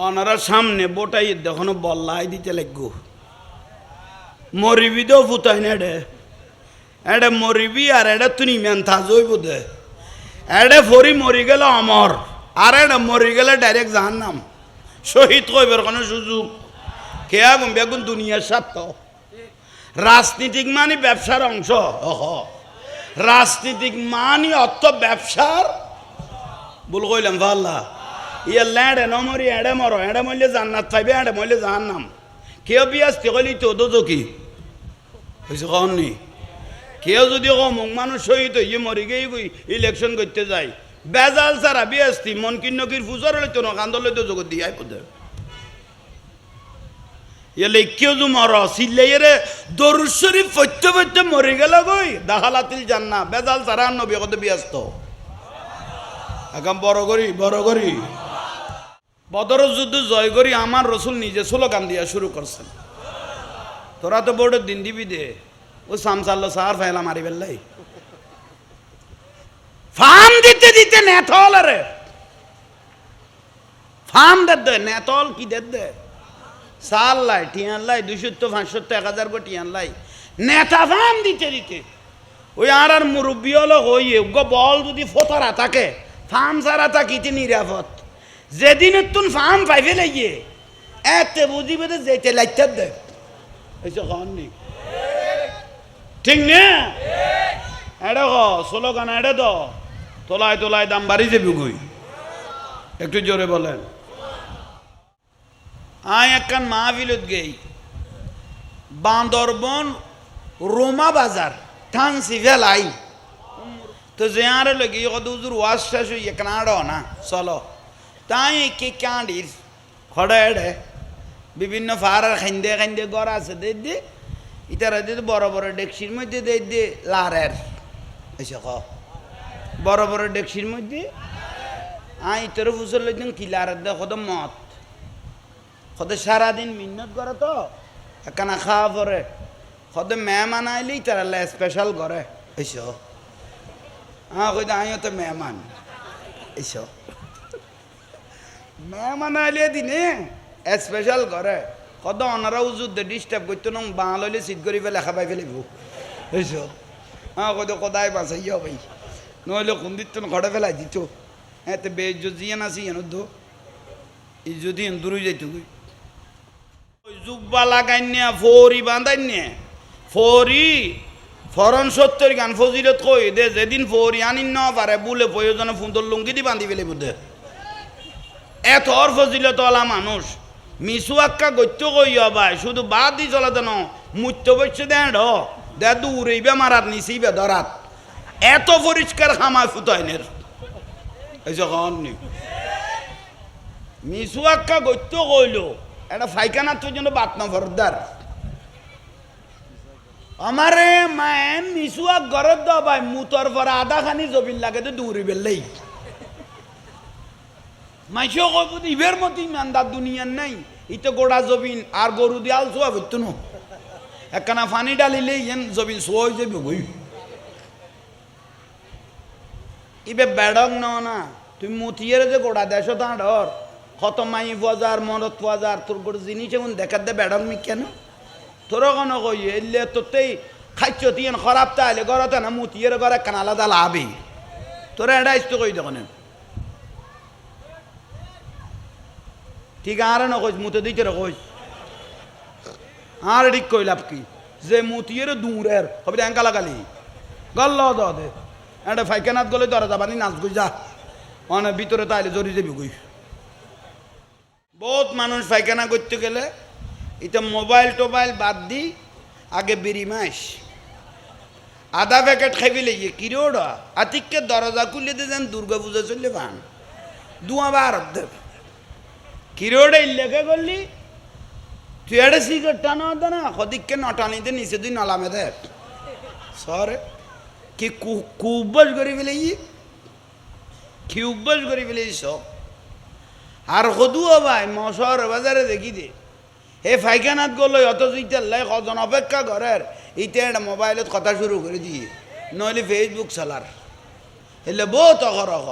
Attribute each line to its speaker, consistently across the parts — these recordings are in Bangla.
Speaker 1: ওনারা সামনে বোটাই দেখনো বল্লাই দিতে লাগবো মরিবি তো ফুটাই না এডে মরিবি আর এটা তুই মেন্থা জইব দে এডে ফরি মরি গেল অমর আর এটা মরি গেলে ডাইরেক্ট জাহান্নাম শহীদ কইবার কোনো সুযোগ কেয়া গুম বেগুন দুনিয়ার স্বার্থ রাজনীতিক মানে ব্যবসার অংশ রাজনীতিক মানে অর্থ ব্যবসার বল কইলাম ভাল্লা ইয়ে ল্যাডে নমরি এডে মরো এডে মরলে জান্নাত পাইবে এডে মরলে জাহান্নাম কেউ বিয়াস্তি কইলি তো দো কি হয়েছে কননি কেউ যদি কমুক মানুষ শহীদ হইয়ে মরি গিয়ে ইলেকশন করতে যায় বেজাল সারা বিয়াস্তি মন কিন্নকির ফুজার হইতো না কান্দল হইতো জগৎ দিয়ে পদে এলে কেউ যে মর সিল্লাইয়েরে দরুদ শরীফ পড়তে পড়তে মরে গেল গই দাহালাতিল জান্না বেজাল সারা নবী কত ব্যস্ত এখন বড় করি বদর যুদ্ধ জয় করি আমার রসুল নিজে স্লোগান দিয়া শুরু করছেন তোরা তো বোর্ডের দিন দিবি দে ও সামসাল্লো সার ফেলা মারি বেল্লাই ফার্ম দিতে দিতে নেতল রে ফার্ম দে নেতল কি দে সাল লাই টিয়ান লাই 200 500 1000 গো টিয়ান লাই নেতা ফার্ম দিতে দিতে ওই আর মুরব্বী হলো হইয়ে গো বল যদি ফোতারা থাকে ফার্ম সারা থাকিতে নিরাপদ যেদিন তুন ফার্ম পাইবে লাগিয়ে এতে বুঝিবে তো যেতে লাইতে দে এইসব কননি ঠিক না এটা স্লোগান এটা তো তোলায় দাম বাড়ি যাবি গই একটু জোরে বলেন আয় একখান মাহফিলত গেই বান্দরবন রোমা বাজার ঠানসি ফেলাই তো যে আরে লগে কত উজুর ওয়াজ শেষ হইয়ে কানাড় না চলো তাই কে কাঁডির খড়ে এড়ে বিভিন্ন ফারার খাইন্দে ঘর আছে দে ইতারা দিয়ে বড় বড় ডেকসির মধ্যে দে লারের এসে বড় বড় ডেকসির মধ্যে ইতর ফুসল লইতেন কি লারের দে কত মত কত সারাদিন মিন্নত করে তো একখানা খাওয়া পরে কত মেহমান আইলেই তারা স্পেশাল করে এসো কই আমিও তো মেহমান এসো মেহমান আইলে দিনে স্পেশাল করে কত ওনারা উজুদে ডিস্টার্ব করতো না বাঁ লইলে সিট করি ফেলে খাবাই ফেলিব বুঝছো কত কদাই বাঁচাইয়া ভাই নইলে কোন দিত ঘরে ফেলাই দিত এতে বেজিয়ান আছি এন দো এই যদি দূরে যাইত জুব্বা লাগাইনিয়া ফরি বাঁধাইনিয়া ফরি ফরন 70 গান ফজিলত কই দে যেদিন ফরি আনিন না পারে বলে প্রয়োজনে ফুন্দর লুঙ্গি দি বাঁধি ফেলে বুধে এত অর ফজিলত ওলা মানুষ মিশু আক্কা গত্য কইয়া ভাই শুধু বাদ দি চলা দেন মুত্য বসছে দেন দে দূরেইবে মারাত নিছিবে ধরাত এত পরিষ্কার খামায় ফুতাইনের এই যখন মিশু আক্কা গত্য কইল এটা ফাইখানার তো জন্য বাত না ভরদার আমারে মায়ে মিশু আক ঘরত দ ভাই মুতর পরে আধা খানি জবিন লাগে তো দূরে বেললেই মাইসও কইব ইবের মতো ইমানদার দুনিয়ার নাই ইতো গোড়া জবিন আর গরু দিয়াল শোয়া বইতো না একখানা পানি ডালিলে ইয়েন জবিন শোয়া হয়ে যাবে বই ইবে বেড়ং না তুমি মুথিয়ের যে গোড়া দেশ তাঁর কত মাই বাজার মরত বাজার তোর গোড় জিনিস এমন দেখার দে বেড়ং মি কেন তোর কোনো কই এলে তোতেই খাইছ তিন খারাপ তাইলে ঘরতে না মুথিয়ের ঘরে একখানা আলাদা লাভই তোরা এটা ইস্ত কই দেখেন ঠিক আর না কইস মুতে দিতে কইস আর ঠিক কইলাপ কি যে মুতিয়ের দূরের হবে অ্যাঙ্কা লাগালি গল্ল দে এটা ফাইখানাত গলে ধরা যাবানি নাচ গই যা অনেক ভিতরে তাইলে জড়ি যাবি গই বহুত মানুষ ফাইখানা করতে গেলে এটা মোবাইল টোবাইল বাদ দি আগে বিড়ি মাস আধা প্যাকেট খাইবি লেগে কিরোড়া আতিককে দরজা খুলে দিয়ে যান দুর্গা পূজা চললে পান দুয়াবার দেব কিরোড়ে ইল্লেখে করলি তুই একটা সিগারেট টানো হতো না সদিককে নটানিতে নিচে তুই নলামে দেখ সরে কি কুব্বাস করি ফেলে কি উব্বাস করি ফেলে সব আর সদুও ভাই মশর বাজারে দেখি দে হে ফাইখানাত গলো অত ইটাল্লাই কজন অপেক্ষা করার ইটা একটা মোবাইলত কথা শুরু করে দিয়ে নইলে ফেসবুক চালার এলে বহুত অখরখ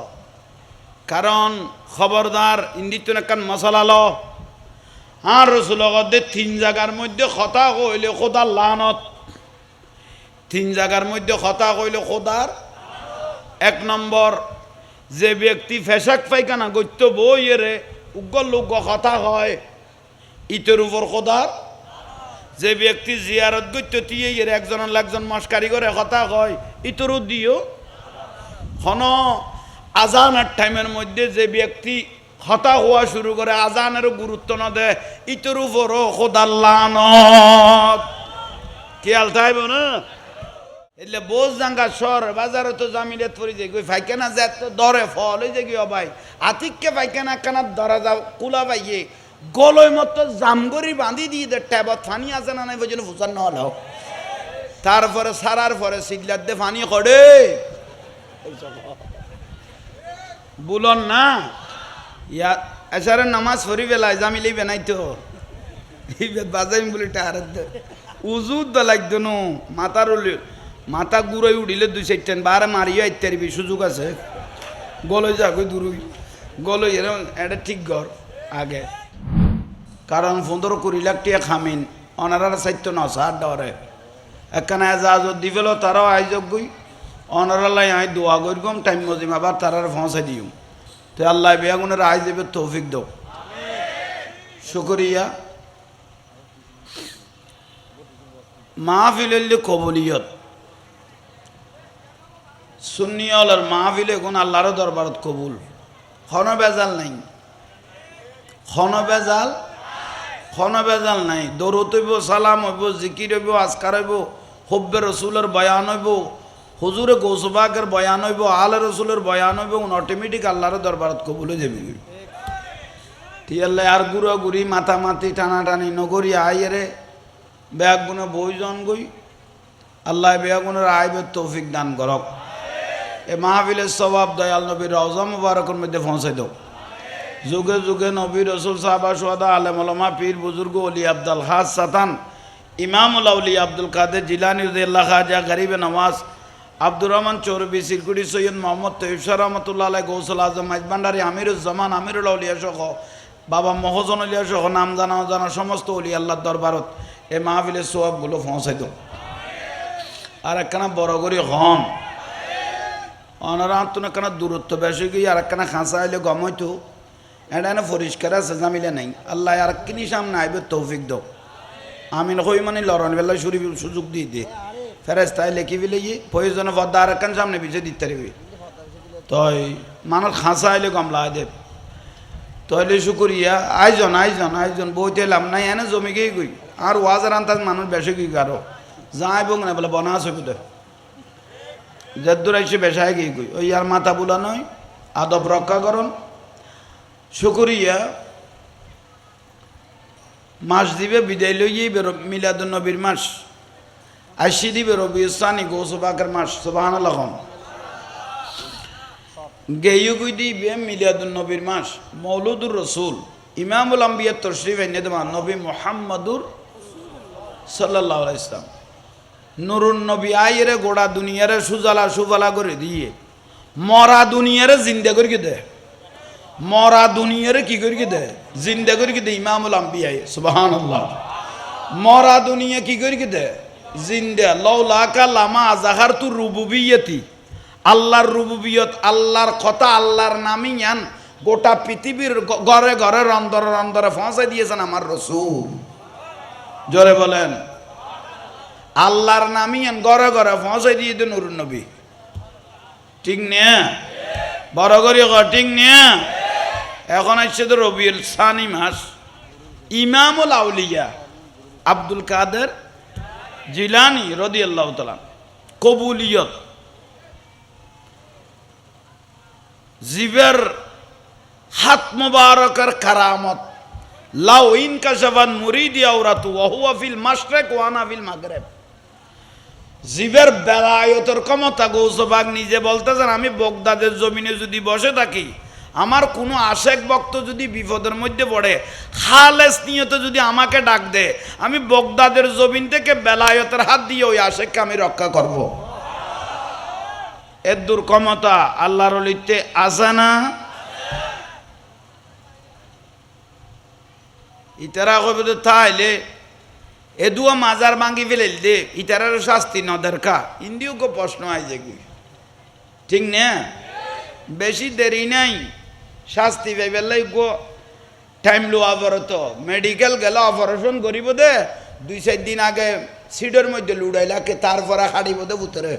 Speaker 1: কারণ খবরদার ইন্দিত নাকান মশলা ল আর রসুল তিন জায়গার মধ্যে কথা কইলে খোদার লানত তিন জায়গার মধ্যে কথা কইলে খোদার এক নম্বর যে ব্যক্তি ফেসাক পায়খানা গত্য বইয়েরে উগ্র লোক কথা হয় ইতের উপর খোদার যে ব্যক্তি জিয়ারত গত্য তিয়ে একজন একজন মস্কারি করে কথা হয় ইতরও দিও হন আজানের টাইমের মধ্যে যে ব্যক্তি হতা হওয়া শুরু করে আজানেরও গুরুত্ব না দেয় ইতর উপরও খোদার লানত খেয়াল থাকব না এলে বোঝ জাঙ্গা সর বাজারে তো জামিলে পড়ি যে ফাইকানা যে দরে ফল হয়ে যে গিয়ে ভাই আতিককে ফাইকানা কানা ধরা যাও কুলা পাইয়ে গলয় মতো জামগরি বাঁধি দিয়ে দে ট্যাবত ফানি আছে না নাই বুঝুন ফুসার না হলো তারপরে সারার পরে সিগলার দে ফানি করে বুলন না ইয়া এসারে নামাজ পড়ি বেলায় জামিলেই বেনাই তো এই বাজাইম বলি টাহার উজুদ দ লাগতো নো মাথার মাথা গুড়াই উঠিলে দুই চারটেন বারে মারিও ইত্যাদি সুযোগ আছে গলই যাগো দূরই গলই এরকম এটা ঠিক ঘর আগে কারণ 15-20 টাকা খামিন অনারার চাইতো না সার ডরে একখানে এজাজত দি ফেলো তারাও আয়োজক গই অনারালাই আই দোয়া করিম টাইম মজিম আবার তারার পৌঁছে দিও তো আল্লাহ বেগুনের আয় দেবে তৌফিক দাও শুকরিয়া মাহফিল কবুলিয়ত সুন্নিয়লের মাহফিল এখন আল্লাহর দরবারত কবুল খন বেজাল নাই খন বেজাল নাই দরুদ হইব সালাম হইব জিকির হইব আজকার হইব হব্বে রসুলের বয়ান হইব হুজুরে গৌসবাগের বয়ান হইব আলে রসুলের বয়ান হইব অটোমেটিক আল্লাহর দরবারত কবুল হয়ে যাবে তিয়াল্লাই আর গুড়া গুড়ি মাথামাতি টানাটানি নগরী আইরে বেয়াগুনে বইজন গই আল্লাহ বেয়াগুনের আইবের তৌফিক দান করক এ মাহফিলের স্বভাব দয়াল নবীর রওজা মুবারকের মধ্যে পৌঁছে দাও যুগে যুগে নবী রসুল সাহাবা সোহাদা আলেম ওলামা পীর বুজুর্গ অলি আব্দুল খাস সাতান ইমামুল আউলিয়া আব্দুল কাদের জিলানী রাদিয়াল্লাহু খাজা গরিবে নওয়াজ আব্দুর রহমান চৌরবি সিরকুড়ি সৈয়দ মোহাম্মদ তৈয়ব শাহ রহমতুল্লাহ আলাই গৌসুল আজম মাইজবান্ডারি আমিরুজ্জামান আমিরুল আউলিয়া সহ বাবা মহজন আলিয়া সহ নাম জানা জানা সমস্ত অলি আল্লাহর দরবারত এ মাহফিলের সোয়াবগুলো পৌঁছাই দাও আর একখানা বড় করে হন অনারা আত্মন একখানা দূরত্ব বেশি গিয়ে আর একখানা খাঁচা আইলে গমইতো এটা এনে পরিষ্কার আছে জামিলে নাই আল্লাহ আর কিনি সামনে আইবে তৌফিক দাও আমি হই মানে লড়ন বেলা সুযোগ দিয়ে দে ফেরেস্তায় লেখি ফেলে গিয়ে প্রয়োজনে পদ্মা আর একখান সামনে পিছিয়ে দিতে পারবি তই মানুষ খাঁচা আইলে গমলা দেব তইলে শুকুরিয়া আইজন বইতে এলাম নাই এনে জমি গিয়ে গই আর ওয়াজার আন্তাজ মানুষ বেশি গিয়ে গারো যাই বোক না বলে বনা ছবি দে যদ্দুর আইসে বেশায় গিয়ে গই ওই আর মাথা বুলা নয় আদব রক্ষা করুন শুকুরিয়া মাস দিবে বিদায় লইয়ে মিলাদুন নবীর মাস আইসি দিবে রবি ইসানি গৌসবাকের মাস সুবহানাল্লাহ গেয়ু গুই দিবে মিলাদুন নবীর মাস মৌলুদুর রসুল ইমামুল আম্বিয়া তশরিফ এনে দেওয়া নবী মুহাম্মাদুর সাল্লাল্লাহু আলাইহি ইসলাম নুরুন নবী আইরে গোড়া দুনিয়ারে সুজালা সুফালা করে দিয়ে মরা দুনিয়ারে জিন্দা করে দে মরা দুনিয়ারে কি করে দে জিন্দা করে দে ইমামুল আম্বিয়া সুবহানাল্লাহ মরা দুনিয়া কি করে দে জিন্দা লাউলাকা লামা জাহারতু রুবুবিয়তি আল্লাহর রুবুবিয়ত আল্লাহর কথা আল্লাহর নামই আন গোটা পৃথিবীর ঘরে ঘরে রন্দরে রন্দরে পৌঁছে দিয়েছেন আমার রাসূল জোরে বলেন আল্লাহর নামই আন ঘরে ঘরে পৌঁছে দিয়ে দেন নুরুন নবী ঠিক না বড় করে ঠিক না এখন আসছে তো রবিউল সানি মাস ইমামুল আউলিয়া আব্দুল কাদের জিলানী রাদিয়াল্লাহু তাআলা কবুলিয়ত জিবের হাত মুবারকের কারামত লাউ ইন কাশাফান মুরিদি আওরাতু ওয়া হুয়া ফিল মাশরিক ওয়া আনা ফিল মাগরিব জিবের বেলায়তের ক্ষমতা গৌসবাগ নিজে বলতেছেন আমি বগদাদের জমিনে যদি বসে থাকি আমার কোনো আশেক ভক্ত যদি বিপদের মধ্যে পড়ে খালেস নিয়তে যদি আমাকে ডাক দে আমি বগদাদের জমিন থেকে বেলায়তের হাত দিয়ে ওই আশেককে আমি রক্ষা করব এর দূর ক্ষমতা আল্লাহর ওলিতে আছে না ইতারা কবে তো তাইলে এদুয়া মাজার ভাঙ্গি ফেলে দে ইতারার শাস্তি ন দরকার ইন্দিও কো প্রশ্ন আই যাবি ঠিক না বেশি দেরি নাই শাস্তি পাইবেলাই গো টাইম লোয়া পড়ত মেডিকেল গেল অপারেশন করিব দে 2-4 দিন আগে সিডের মধ্যে লুড়াইলাকে তারপরে হাড়িব দে ভিতরে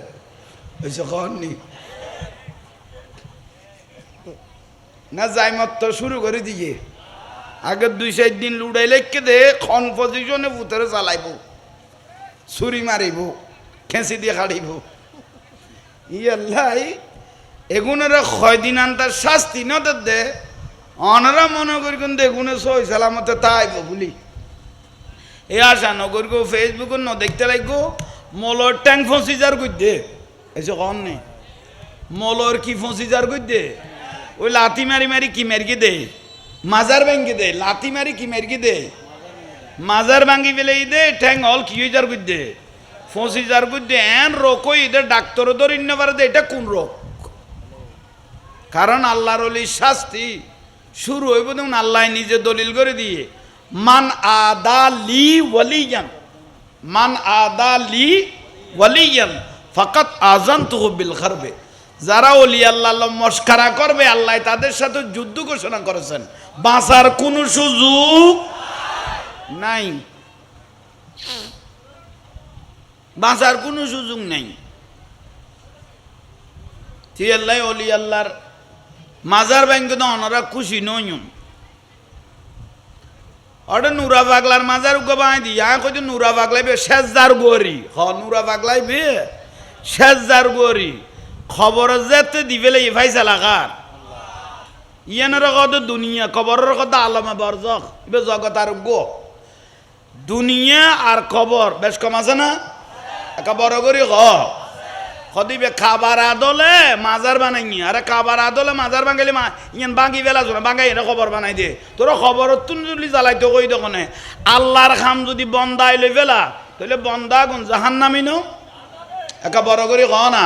Speaker 1: হয়েছে কননি না যাই মত শুরু করে দিয়ে আগে 2-4 দিন লুড়াইলে কে দে খন পজিশনে ভিতরে চালাইব ছুরি মারিব খেঁচি দিয়ে হাড়িব ইয়াল্লাই এগুনের 6 দিন আনতার শাস্তি ন দে অনারা মনে করি কিন্তু এগুনে সই সালামতে তাইব বলি এ আশা নগর গো ফেসবুক ন দেখতে লাগবো মলর ট্যাং ফসি যার গইদে এসে কম নেই মলর কি ফসি যার গইদে ওই লাথি মারি মারি কি মেরকি দে মাজার ভাঙ্গি দে লাথি মারি কি মেরকি দে মাজার ভাঙ্গি ফেলে দে ঠ্যাং হল কি যার গইদে ফসি যার গইদে এন রোকই এদের ডাক্তার ধরিন না পারে এটা কোন রোগ কারণ আল্লাহর ওলির শাস্তি শুরু হইব তখন আল্লাহ নিজে দলিল করে দিয়ে মান আদালি ওয়ালিয়ান মান আদালি ওয়ালিয়ান ফাকাত আযানতুহু বিল খারবে যারা ওলি আল্লাহ মস্কারা করবে আল্লাহ তাদের সাথে যুদ্ধ ঘোষণা করেছেন বাঁচার কোনো সুযোগ নাই বাঁচার কোনো সুযোগ নাই ঠিক আল্লাহ ওলি আল্লাহর মাজার ব্যাংকে তো ওনারা খুশি নয়ুন ওটা নুরা পাগলার মাজার উগে বাঁই দি কই নুরা পাগলাইবে শেষদার গরি নুরা পাগলাইবে শেষদার গরি খবর যেতে দিবেলে ইফাইসা লাগার ইয়ানের কত দুনিয়া খবরের কথা আলমে বরজক ইবে জগৎ আর গো দুনিয়া আর খবর বেশ কম আছে না একা বড় করি দিবে খাবার আদলে মাজার বানাই আরে খাবার আদলে মাজার বাঙালি ইয়ান বাঙ্গি বেলা শোনা বাঙ্গাই এটা খবর বানাই দে তোরা খবর তুলি জ্বালাইতে কই দোকানে আল্লাহর খাম যদি বন্দা আইলে বেলা তাহলে বন্দা গুন জাহান নামি নো একা বড় করে ক না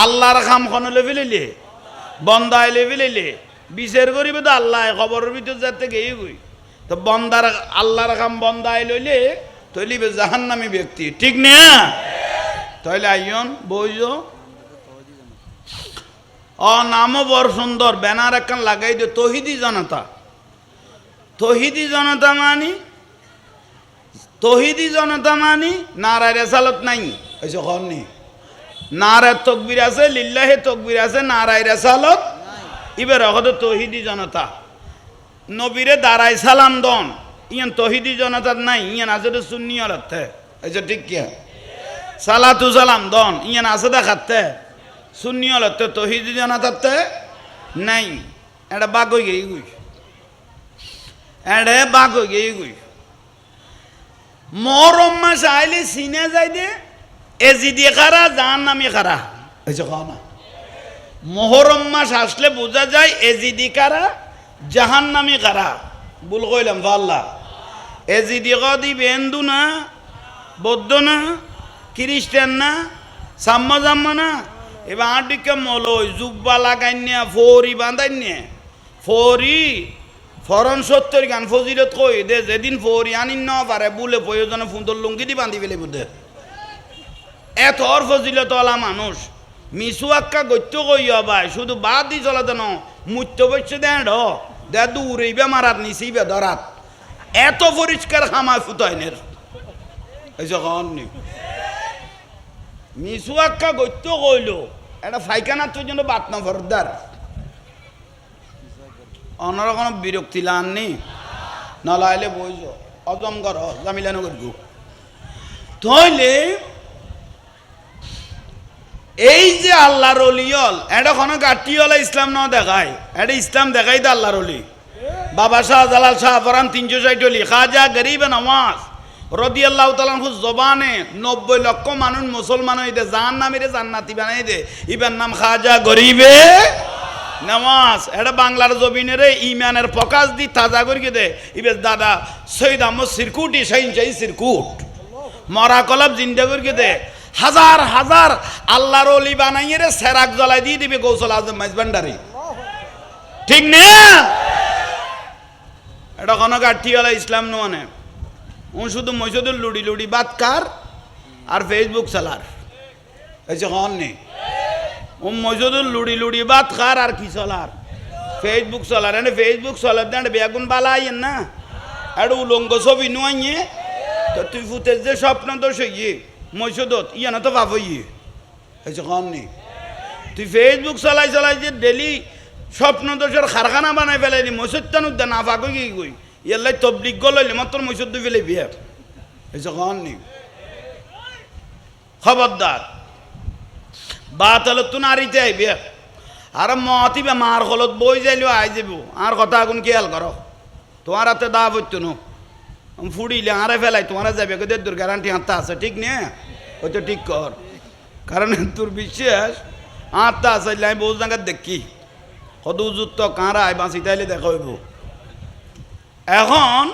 Speaker 1: আল্লাহর খাম খনলে ফেলিলে বন্দা আইলে ফেলিলে বিচার করিবে তো আল্লাহ খবরের ভিতর যাতে গেই গই তো বন্দার আল্লাহর খাম বন্দা আইলে তৈলিবে জাহান নামি ব্যক্তি ঠিক না তাহলে আইন বইজ নামও বড় সুন্দর ব্যানার একখান লাগাই দে তহিদি জনতা তহিদি জনতা মানি নারায় রেসালত নাই এসে খননি নারায় তকবির আছে লিল্লাহে তকবির আছে নারায় রেসালত ইবের হয়তো তহিদি জনতা নবীরে দাঁড়ায় সালাম দন ইয়ান তহিদি জনতা নাই ইয়ান আছে তো সুন্নি অর্থে এসে ঠিক কি সালাতু সালাম দন ইয়ান আছে দেখাতে সুন্নি অর্থে তহিদি জনতাতে নাই এটা বাঘ হয়ে গেই গুই এটা বাঘ হয়ে গেই গুই মহরম মাস আইলে সিনে যাই দে এজিদি খারা জাহান নামি খারা এসে খাও না মহরম মাস আসলে বোঝা যায় এজিদি কারা জাহান নামি কারা ভুল কইলাম ভাল্লা এজিদি দিবে হিন্দু না বৌদ্ধ না খ্রিস্টান না সাম্মা জাম্মা না এবার আটিকে মলই জুব্বা লাগাই নিয়ে ফরি বাঁধাই নিয়ে ফরি ফরন 70 গান ফজিলত কই দে যেদিন ফরি আনিন না পারে বলে প্রয়োজনে ফুন্দর লুঙ্গি দি বাঁধি ফেলে বুঝে এত অর ফজিলত ওলা মানুষ মিসুয়াক্কা গত্য কইয়া ভাই শুধু বাদ দি চলাতে ন মুত্য বসছে দেন দে দূরেইবে মারাত নিচিবে ধরাত এত পরিষ্কার খামায় ফুতাইনের এই যখন মিসুয়াক্কা গত্য কইল এটা ফাইখানার তো জন্য বাত না ফরদার অনারা কোনো বিরক্তি লাননি নলাইলে বইজ অজম কর জামিলানো করবো তাইলে এই যে আল্লাহর ওলিয়ল এটা কোনো গাটিওয়ালা ইসলাম না দেখায় এটা ইসলাম দেখাই তো আল্লাহর ওলি বাবা শাহজালাল শাহফরান 360 ওলি খাজা গরিব নওয়াজ রাদিয়াল্লাহু তাআলা আনহু জবানে 90 লক্ষ মানুষ মুসলমান হইতে জাহান্নামীরে জান্নাতি বানাই দে ইবার নাম খাজা গরিবে নওয়াজ এটা বাংলার জমিনের ইমানের প্রকাশ দি তাজা করিয়ে দে ইবে দাদা সৈয়দ আহমদ সিরকুটি সাইনচাই সিরকুট মরা কলাব জিন্দা করিয়ে দে হাজার হাজার আল্লাহর ওলি বানাইয়ে রে সেরাক জ্বলাই দিয়ে দিবে গৌসল আজম মাইজবান্ডারি ঠিক না এটা কোনো গাঠিওয়ালা ইসলাম মানে ও শুধু মসজিদুল লুড়ি লুড়ি বাত কার আর ফেসবুক চালার এসে কন নেই ও মসজিদুল লুড়ি লুড়ি বাত কার আর কি চলার ফেসবুক চলার এনে ফেসবুক চলার দেন বেগুন বালা আইয়েন না এটা উলঙ্গ ছবি নুয়াইয়ে তো তুই ফুটে যে স্বপ্ন দোষ ইয়ে মসজিদত ইয়ে না তো বাপ ইয়ে এসে কন নেই তুই ফেসবুক চলাই চলাই যে ডেলি স্বপ্ন দোষের কারখানা বানাই ফেলাইলি মসজিদটা নুদ্দা না ফাঁকই কি কই ইয়াল্লাই তবলিগ গলাইলি মাত্র মসজিদ দুই ফেলে বিয়ে এসে কন নেই খবরদার বাত হলো তো নারীতে আইবে আর মতিবে মার হলত বই যাইলেও আই যাব আর কথা এখন খেয়াল করো তোমার হাতে দাব হইতো নো ফুড়িলে আরে ফেলাই তোমার যাবে ওদের তোর গ্যারান্টি হাতটা আছে ঠিক নে ওই তো ঠিক কর কারণ তোর বিশ্বাস হাতটা আছে আমি বহু জায়গায় দেখি কত যুক্ত কাঁড়া আয় বাঁচি তাইলে দেখা হইব এখন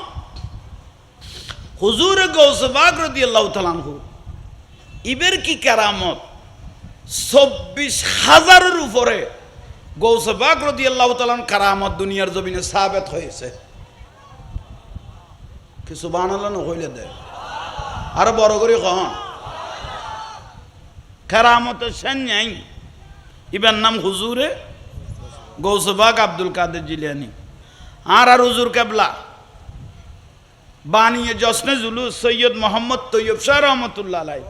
Speaker 1: হুজুর গৌসবাগ রাদিয়াল্লাহু তাআলা আনহু ইবের কি কেরামত ২৪,০০০-এর উপরে গৌসবাগ রাদিয়াল্লাহু তাআলার কেরামত দুনিয়ার জমিনে সাবেত হয়েছে কি সুবহানাল্লাহ নকইলে দে আর বড় করে কন কেরামতের শেষ নাই ইবার নাম হুজুরে গৌসবাগ আব্দুল কাদের জিলানী আর হুজুর কেবলা বানিয়ে জশ্নে জুলুস সৈয়দ মোহাম্মদ তৈয়ব শাহ রহমতুল্লাহ আলাই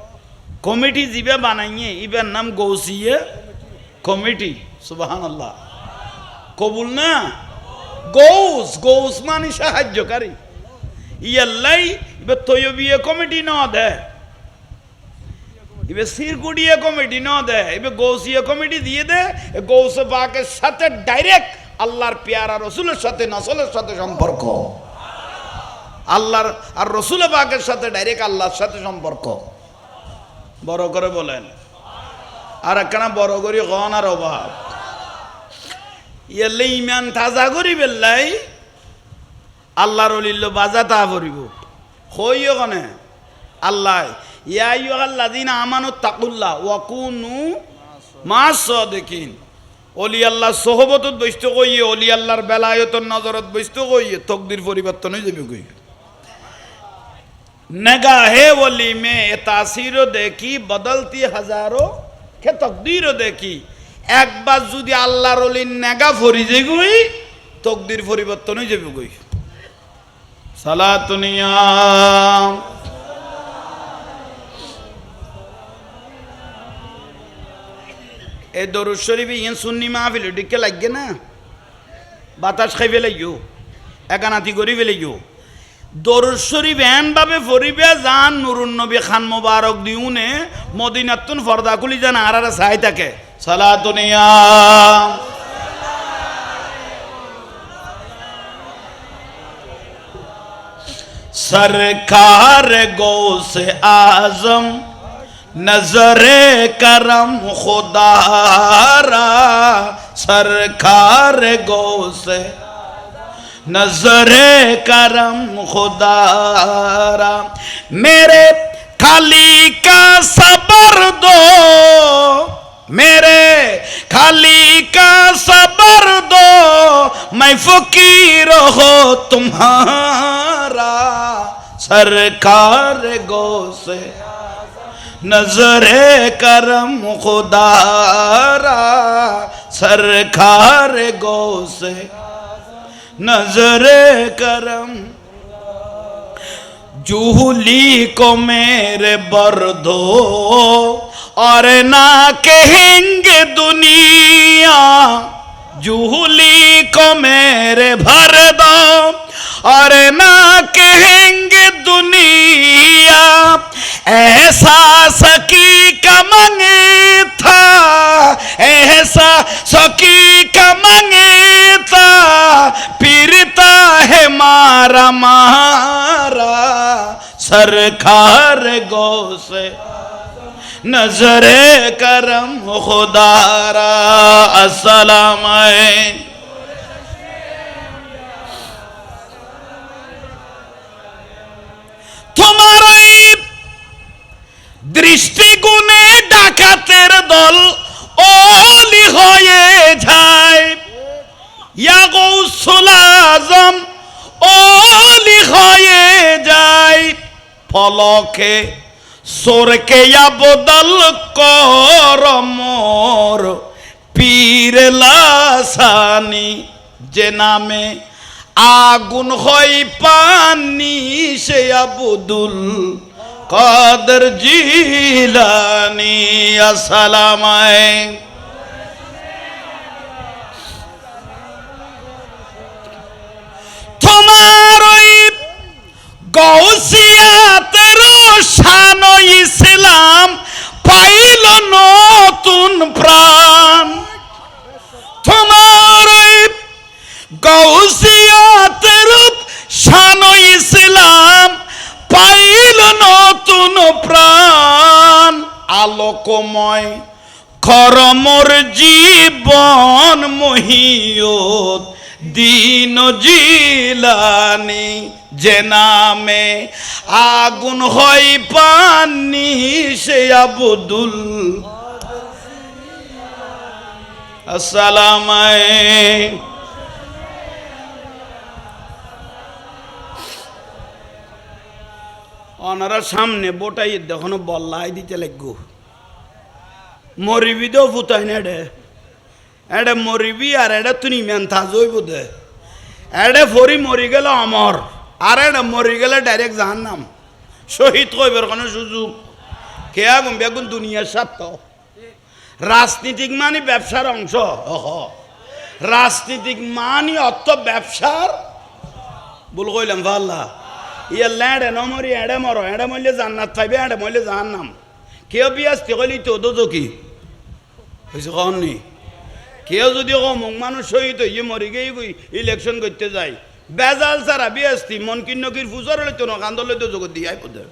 Speaker 1: কমিটি জিবে বানাইয়ে ইবার নাম গৌসিয়ে কমিটি সুবহানাল্লাহ কবুল না গৌস গৌস মানে সাহায্যকারী ইয়াল্লাই ইবে তৈয়বিয়ে কমিটি ন দে ইবে সিরকুডিয়ে কমিটি ন দে ইবে গৌসিয়ে কমিটি দিয়ে দে গৌসে পাকের সাথে ডাইরেক্ট আল্লাহর পেয়ারা রসুলের সাথে নসলের সাথে সম্পর্ক আল্লাহর আর রসুল পাকের সাথে ডাইরেক্ট আল্লাহর সাথে সম্পর্ক বড় করে বলেন আর একখানা বড় করি কন আর অভাব ইয়ালে ইমান তাজা করি বেল্লাই আল্লাহর অলিল্য বাজা তা ভরিব কইও কনে আল্লাহ ইয়া আইয়ুহাল্লাযীনা আমানু তাকুল্লাহ ওয়া কুনু মা'আস সাদিকিন অলি আল্লাহ সোহবতত বসতে কইয়ে অলি আল্লাহর বেলায়তর নজরত বসতে কইয়ে তকদির পরিবর্তন হয়ে যাবে কই नगाहे वली में तासीरो देखी बदलती हजारों के तकदीरो देखी एक बार जुदी अल्लाह रोली नेगा फरी जे गई तकदीर परिवर्तन हो जाबे गई सालातुनिया ए दरूद शरीफ ये सुन्नी महफिल डिके लगे ना बातास खाइबे लाइयो एकानाती करिबे लाइयो দরুদ শরীফ এন ভাবে ফরিবে জান নুরুন নবী খান মোবারক দিউনে মদিনাতুন পর্দা খুলি জান আর সাই থাকে সালাতুনিয়া সরকার গৌসে আজম নজরে করম খুদারা সরকার গৌসে नजरे करम खुदारा मेरे खाली का सबर दो मेरे खाली का सबर दो मैं फकीर हो तुम्हारा सरकार गो से नजरे करम खुदारा सरकार गो से नजरे करम जूली को मेरे बर दो और ना कहेंगे दुनिया जूली को मेरे भर दो और ना कहेंगे दुनिया ऐसा सकी का मंगे था ऐसा सकी का मंगे था फिरता है मारा मारा सरकार गौ से नजरे करम खुदारा अस्सलाम तुम्हारे दृष्टिगुणे डाकातेर दल ओली হয়ে যায় ইয়া গৌসুল আজম ও ফলকে সোরকে বদল কর মোর পীর লাসানি, যে নামে আগুন হয় পানি সে আব্দুল কাদের জিলানি। আসসালামাই তোমার ওই গৌসিয়াতের শান ইসলাম পাইল নতুন প্রাণ। তোমার ওই গৌসিয়াতের শান ইসলাম পাইল নতুন প্রাণ। আলোকময় খরমর জীবন মহিয়ত দিন জিলানি, যে নামে আগুন হয় পানি সে আব্দুল। আসসালামাই ওনারা সামনে বোটাই দেখো বল্লাই দিতে লাগবো। মরিবি তো ফুতাই না এডে, এডে মরিবি আর এডে তুই মেন্থা জইব দে। এডে ফরি মরি গেল অমর, আর এডে মরি গেলে ডাইরেক্ট জাহান্নাম। শহীদ কইবার কোনো সুযোগ কেয়া গুম বেগুন দুনিয়ার স্বার্থ। রাজনীতিক মানে ব্যবসার অংশ। রাজনীতিক মানে অর্থ ব্যবসার। বল কইলাম ভাল্লা ইয়া ল্যাডে নমরি এডে মরো, এডে মরলে জান্নাত পাইবে, এডে মরলে জাহান্নাম। কেউ বিয়াস্তি কইলি তো কি হয়েছে কননি। কেউ যদি অমুক মানুষ শহীদ হইয়ে মরি গিয়ে গই ইলেকশন করতে যায়, বেজাল সারা বিয়াস্তি মন কিন্নকির ফুসার হইতো না কান্দল হইতো জগৎ দিয়াই পদে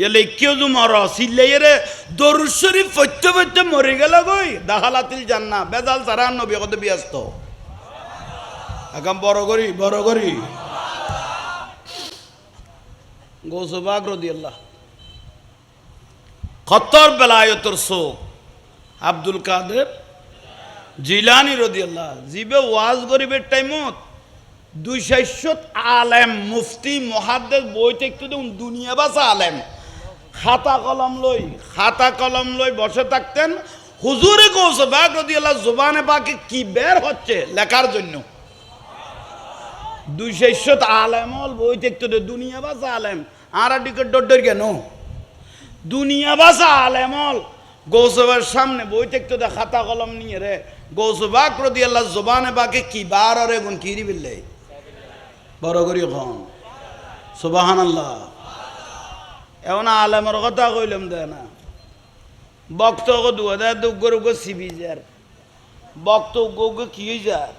Speaker 1: এলে কেউ যে মর সিল্লাইয়েরে দরুদ শরীফ পড়তে পড়তে মরে গেল গই দাহালাতিল জান্না। বেজাল সারা নবী কত ব্যস্ত আগাম বড় করি গৌসবাগ রাদিয়াল্লাহ খত্তর বেলায়তর শোক আব্দুল কাদের জিলানি রাদিয়াল্লাহ জিবে ওয়াজ গরিবের টাইমত 200 আলেম মুফতি মুহাদ্দিস বইতে একটু দুনিয়া বাসা আলেম খাতা কলম লই বসে থাকতেন। হুজুরে গৌসবাগ রাদিয়াল্লাহ জবানে পাকে কি বের হচ্ছে লেখার জন্য 200 আলেম বইতে একটু দুনিয়া বাসা আলেম আর টিকিট ডর কেন দুনিয়া বাসা আলেমল গৌসবার সামনে বই থাকতো দে খাতা কলম নিয়ে রে গৌসবাগ রাদিয়াল্লাহ জবানে বাকে কি বার রে গুন কিরি বিল্লাই বড় করি খন সুবহানাল্লাহ। এখন আলেমের কথা কইলাম দে না বক্ত গো দুয়াদা দুগর গো সিবিজার বক্ত গো গো কি যার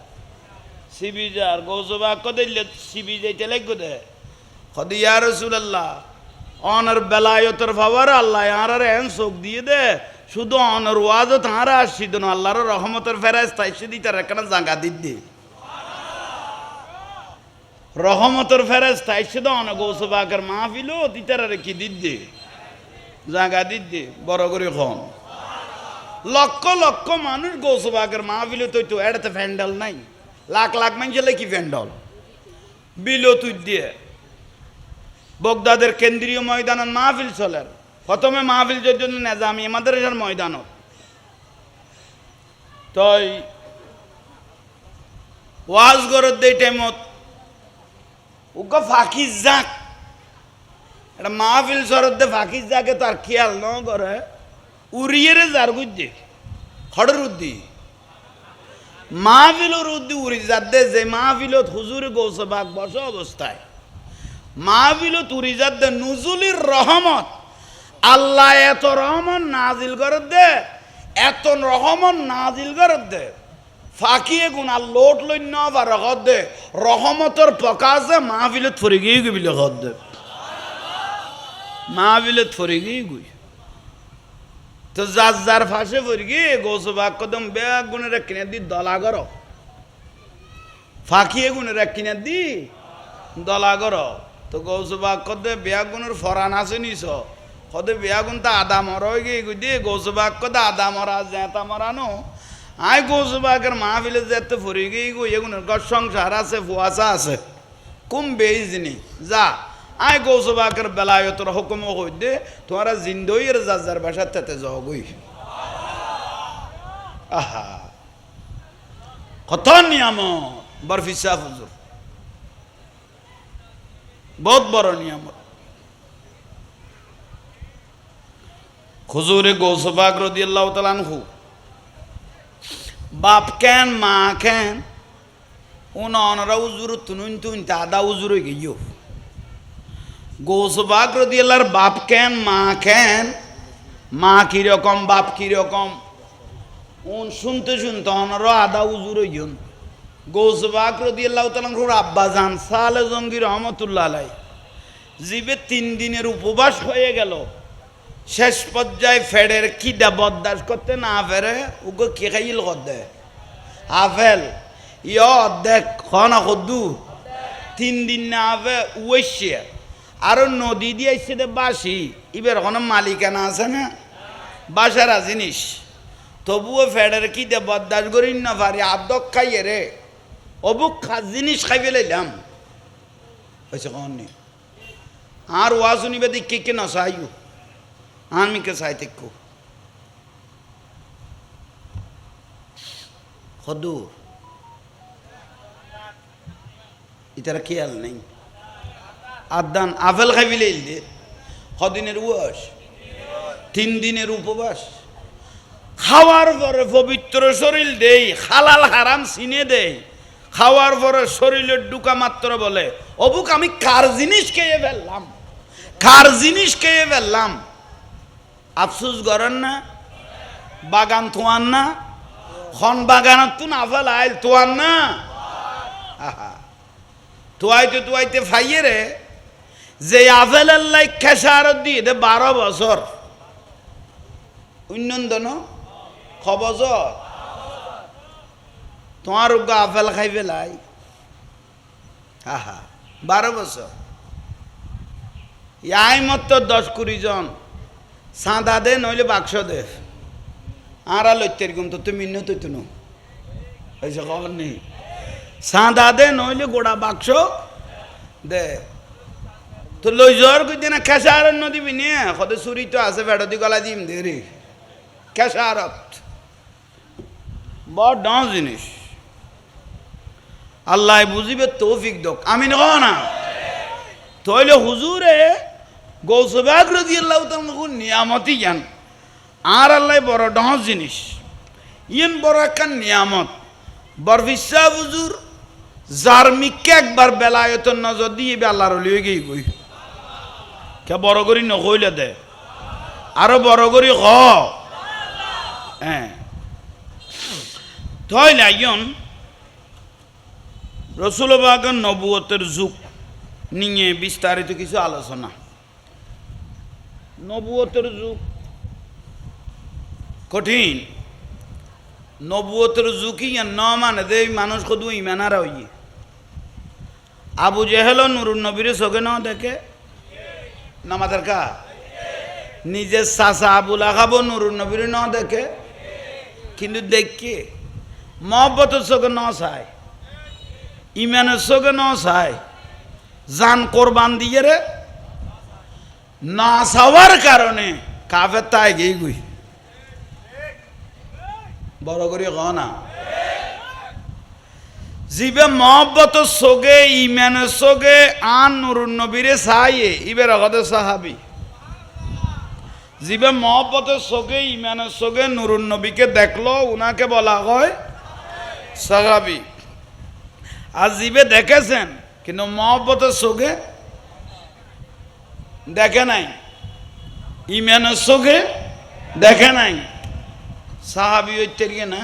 Speaker 1: সিবিজার গৌসবাগ কদিলে সিবি যাইতে লাগো দে খদি ইয়া রাসূলুল্লাহ অনর বেলায়তের ফাওয়ার আল্লাহ আর এন চোখ দিয়ে দে শুধু অনর ওয়াজও তাঁরা আসছি দেন আল্লাহর রহমতের ফেরাস্তা এসে দিতে একটা জাগা দিদি রহমতের ফেরাস্তা এসে তো অন গৌসবাগের মাহফিলও দিতারা কি দিদি জাগা দিদি বড় করে কম লক্ষ লক্ষ মানুষ গৌসবাগের মাহফিলও তো এড়াতে ফ্যান্ডেল নাই লাখ লাখ মানুষ কি ফ্যান্ডল বিলো তুই দিয়ে বগদাদের কেন্দ্রীয় ময়দানত মাহফিল চলেন প্রথমে মাহফিল জন্য নেজামি মাদ্রাসার ময়দানত তই ওয়াজ গরত দেই টাইমত উগা ফাঁকি যাক এটা মাহফিল শরত দে ফাঁকি যাকে তার খেয়াল ন করে উড়িয়ে রে যার গুজ্জে খড়ের উদ্দি মাহফিলর উদ্দি উড়ি যার দে যে মাহফিলত হুজুর গৌসবাগ বসে অবস্থায় মাহফিলত উড়ি যার দে নুজুলির রহমত আল্লাহ এত রহমত নাজিল করত দে এত রহমত নাজিল করত দে ফাঁকিয়ে গুণা লোট লইন্য বা রগত দে রহমতর প্রকাশে মাহফিলত ফরি গিয়ে গি বিলে ঘর দে মাহফিলত ফরি গিয়ে গুই তো যার যার ফাঁসে ফরি গিয়ে গৌসবাগ কদম ব্যাগ গুণের কিনে দি দলা কর ফাঁকিয়ে গুণের কিনে দি দলা কর তো গৌসবাগ কদে ব্যাগ গুণের ফরান আছে নিছ কদে ব্যাগ গুণ তা আদা মর হয়ে গিয়ে গুই দিয়ে গৌসবাগ কদে আদা মরা জেতা মরানো আই গৌসবাগের মাহফিলে যেতে ফরি গিয়ে গুই এগুনের ঘর সংসার আছে ফুয়াশা আছে কুম বেইজনি যা আয় গৌসবাকের বেলায়তর হুকুম হইতে তোমারা জিন্দইয়ের যার বাসার তাতে যাওগই আহা কত নিয়ামত বরফি সাহ হুজুর বহুত বড় নিয়ামত হুজুরে গৌসবাক রাদিয়াল্লাহু তাআলা আনহু বাপ কেন মা কেন অনরা উজুর তুনুন দাদা উজুর গিয়েও গৌসবাক রাদিয়াল্লাহর বাপ কেন মা কিরকম বাপ কিরকম শুনতে অনরা আদা উজুর হইন গৌসবাক রাদিয়াল্লাহু তাআলার আব্বা জান সালে জঙ্গি রহমতুল্লাহ আলাই জিবে 3 দিনের উপবাস হয়ে গেল শেষ পর্যায়ে ফেডের খিদা বরদাস্ত করতে না পারে ওকে কে খাইল করতে আপেল দেখ খনা কদ্দু 3 দিন না হবে ওইসে আরো নদী দিয়ে আসছে বাসি এবার কোনো মালিকানা আছে না বাসারা জিনিস তবুও ফেডের খিদে বরদাস্ত করি না পারি আদক খাইয়ে রে অবুক জিনিস খাই ফেলাইলাম হয়েছে কন আর ওয়া শুনিবে দিকে কে না চাইও আমি কে চাইতে কদু ইতারা খেয়াল নেই আদান আপেল খাইলে দে কদিনের উপবাস 3 দিনের উপবাস খাওয়ার পরে পবিত্র শরীর দেই হালাল হারাম চিনে দেই খাওয়ার পরে শরীরের ডুকা মাত্র বলে অবুক আমি কার জিনিস খেয়ে ফেললাম আফসোস করেন না বাগান তোয়ান না খন বাগানত তুন আফেল আইল তোয়ান না তোয়াইতে ফাইয়ে রে যে আফেল আল্লাহ খেসারত দিয়ে দে 12 বছর উন্নন্দন বছর তোমার আফেল খাই ফেলাই 12 বছর ইয়াই মত 10-20 জন সাঁদা দে নইলে বাক্স দে আর লইতে এরকম তো তুমি তো তুনো হয়েছে খবর নেই সাঁদা দে নইলে গোড়া বাক্স দে তো লই যাওয়ার কই না খেসারত নদীবি নিয়ে কত চুরি তো আছে বেড়দি গলা দিম দে রে খেসারত বড় ডাঁস জিনিস আল্লাহ বুঝিবে তৌফিক দক আমি না তইলে হুজুরে গৌসবাক রাদিয়াল্লাহু তাআলা নিয়ামতই জ্ঞান আর আল্লাহ বড় ডাঁস জিনিস ইয়েন বড় একটা নিয়ামত বরফিসা হুজুর যার মিকে একবার বেলায়তন নজর দিয়ে আল্লাহর লিয়ে গিয়ে গই কে বড় করি নকইলে দে আরো বড় করি হ হ্যাঁ তইলে আইন রসুল পাকের নবুয়তের যুগ নিয়ে বিস্তারিত কিছু আলোচনা নবুয়তের যুগ কঠিন নবুয়তের যুগই ন মানে দে মানুষ কদু ইমানারা হইয়ে আবু জেহেল নুরুন নবীর চোখে ন দেখে নামাদের কা নিজের চাচা আবুল আহাব নুরুন নবীর ন দেখে কিন্তু দেখে মহব্বতের চোখে ন চায় ইমানের চোখে ন চায় জান কোরবান দিয়ে রে না চাওয়ার কারণে কাফের তাই গেই গুই বড় করি না জিবে মহব্বত সোগে ইমানের সোগে আন নুরুন নবীরে চাইয়ে ইবের আগতে সাহাবি জিবে মহব্বতের সোগে ইমানের সোগে নুরুন নবীকে দেখলো উনাকে বলা হয় সাহাবি আর জিবে দেখেছেন কিন্তু মহব্বতের সোগে দেখে নাই ইমানের সোগে দেখে নাই সাহাবি হইতে গিয়ে না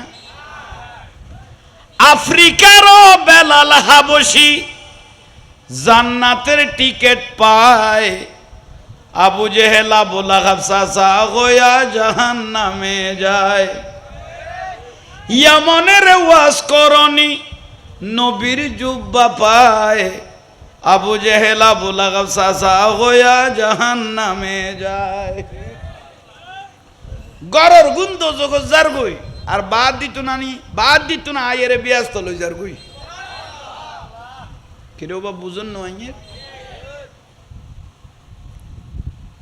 Speaker 1: আফ্রিকারও বেলাল হাবশি জান্নাতের টিকিট পায় আবু জেহেল আবু লাহাব চাচা হইয়া জাহান্নামে যায় ইয়ামনের ওয়াজ করনি নবীর জুব্বা পায় আবু জেহেল আবু লাহাব চাচা হইয়া জাহান্নামে যায় গরর গুন্দ জগৎ যার গই আর বাদ দিত না আয়ের ব্যস্ত লই যার গই কেউ বা বুঝুন নয়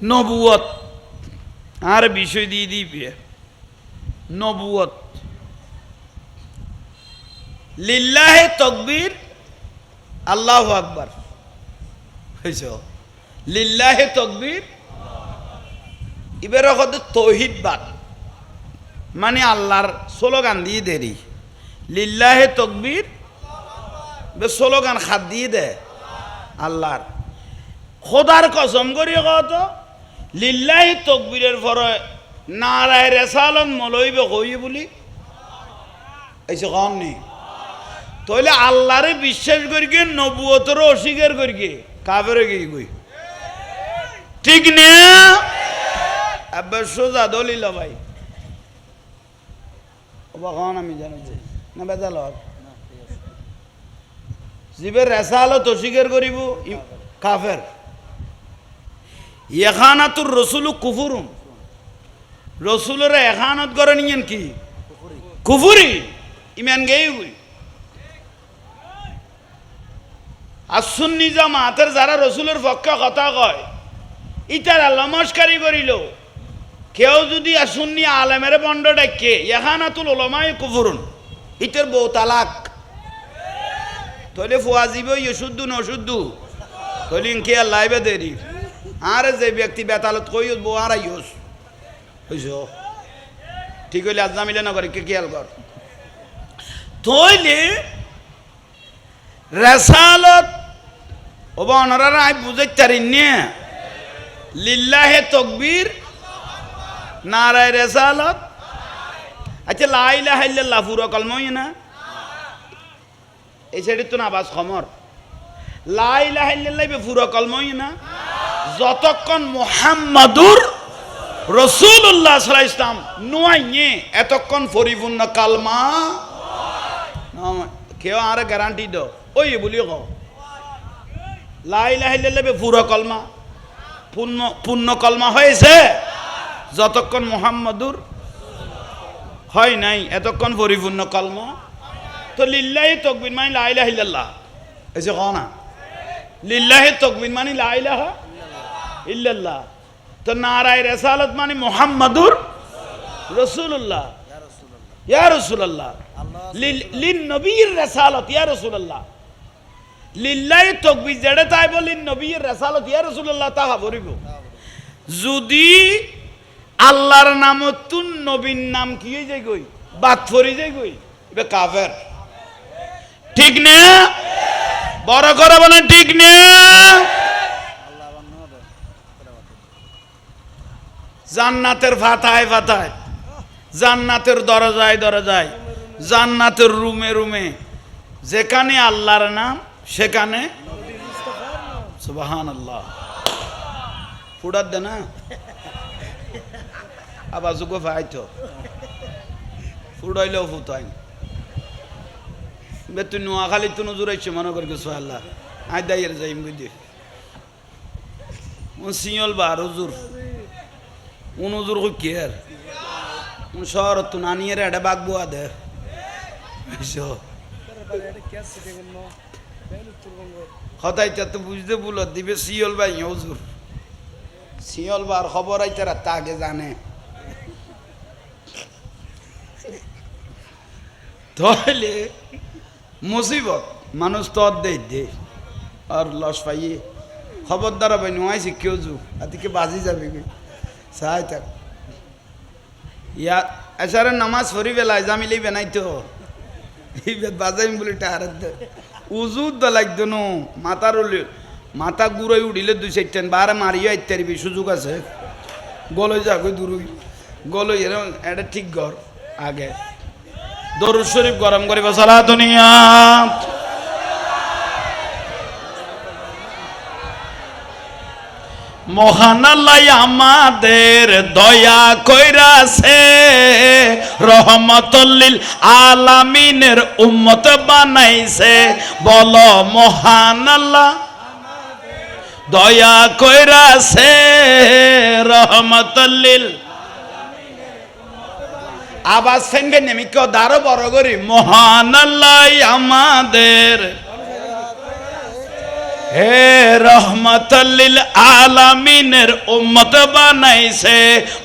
Speaker 1: নবুয়ত আর বিষয় দিয়ে দিবে নবুয়ত লিল্লাহে তকবীর আল্লাহু আকবার হইছো লিল্লাহে তকবীর এবারে কত তৌহিদ বাদ মানে আল্লাহর স্লোগান দিয়ে দেরি লিল্লাহে তকবীর বে স্লোগান খাদ দিয়ে দে আল্লাহর খোদার কসম করি কত লিল্লাহি তকবীরের পরে নারায়ে রিসালাত মলইবে কই বলি এইসে কম নেই তাহলে আল্লাহরে বিশ্বাস করি গে নবুয়তরে অস্বীকার করি গে কাফের হয়ে গই ঠিক না আবার সোজা দলিল ভাই ওবাগান আমি জানি না বেজাল জিবের রেসালত অস্বীকার করিব কাফের এখানাতুর রসুল কুফুরুন রসুলের এখানত করে নিয়েন কি কুফুরি ইমান গেই হই আর সুন্নি জামাতের যারা রসুলের পক্ষে কথা কয় ইতারা নমস্কারই করিল কেউ যদি সুন্নি আলেমের বন্ড ডাকে এখানাতুল উলামায়ে কুফুরুন ইতার বউ তালাক তাহলে ফুয়াজিব শুদ্ধ নশুদ্ধ তাহলে কি আর লাইবে দেরি আর যে ব্যক্তি বেতালত কই বউ আর আইস হইছ ঠিক হইলে আজ নামিলে না করে কে খেয়াল কর তাইলে রেসালত ওবা অনারা আই বুঝাইতে পারিনি লিল্লাহে তকবীর নারায়ে রিসালাত আচ্ছা লা ইলাহা ইল্লাল্লাহ পুরো কলমাই না এই সাইডে তো না আওয়াজ খমর লা ইলাহা ইল্লাল্লাহ পুরো কলমাই না যতক্ষণ মুহাম্মাদুর রাসূলুল্লাহ সাল্লাল্লাহু আলাইহি ওয়াসাল্লাম নুয়াইয়ে এতক্ষণ পরিপূর্ণ কালমা কেউ আর গ্যারান্টি দাও ওই বলি কও লা ইলাহা ইল্লাল্লাহ পুরো কলমা পূর্ণ কলমা হয়েছে যতক্ষণ মুহাম্মাদুর হয় নাই এতক্ষণ পরিপূর্ণ কলমা তো লিল্লাহি তাকবীর মানে লা ইলাহা ইল্লাল্লাহ এসে কও না লিল্লাহি তাকবীর মানে লা ইলাহা ইল্লাল্লাহ তো নারায়ে রিসালাত মানে মুহাম্মাদুর রাসূলুল্লাহ ইয়া রাসূলুল্লাহ লিন নবীর রিসালাত ইয়া রাসূলুল্লাহ লিল্লাহি তাকবীর যেটা তাই বলিন নবীর রিসালাত ইয়া রাসূলুল্লাহ তাহা বলিব যদি আল্লাহর নাম তুন নবীর নাম কি হয়ে যায় গই বাদ ফরি যায় গই এটা কাফের ঠিক না বড় করে বলেন ঠিক না জান্নাতের ফাতায় ফাতায় জান্নাতের দরজায় দরজায় জান্নাতের রুমে রুমে যেখানে আল্লাহর নাম সেখানে সুবহানাল্লাহ ফুড়াত দে না আবার যুগো ফাইতো ফুড়াইলেও ফুতাই বেতু নোয়াখালী তো নজর আইছে মনে করি সোহাল্লাহ আই দাইয়ের যাইম বুঝি ও সিয়ল বা রজুর উনজুর কি আর শহর তো নানিয়ের এটা বাগবো আদে হতাইতে তো বুঝতে ভুল দিবে সিয়ল ভাই হজুর সিয়ল বার খবর আইতে রাত আগে জানে তাহলে মুসিবত মানুষ তো অর্ধেক দে আর লস পাইয়ে খবরদার ভাই নোয়াইছি কেউ জু আদিকে বাজি যাবে কি চাই থাক ইয়া এসারে নামাজ পড়ি বেলায় জামিলি বেনাই তো এই বাজাইম বলে টাহার উজুদ দ লাগতো নো মাথার মাথা গুড়াই উঠিলে দুই চারটেন বারে মারিও আইতে পারবি সুযোগ আছে গলই যা কই দূর গলই এরকম এটা ঠিক ঘর আগে দরুদ শরীফ গরম করিব সালাতু নিয়া মহান আল্লাহ আমাদের দয়া কইরাছে রহমাতুল লিল আলামিনের উম্মত বানাইছে বলো মহান আল্লাহ দয়া কইরাছে রহমাতুল লিল আবার সেনকে নেমি কেউ দারো বড় করি মহান আল্লাহ আমাদের হে রহমতুল্লিল আলামিনের উম্মত বানাইছে,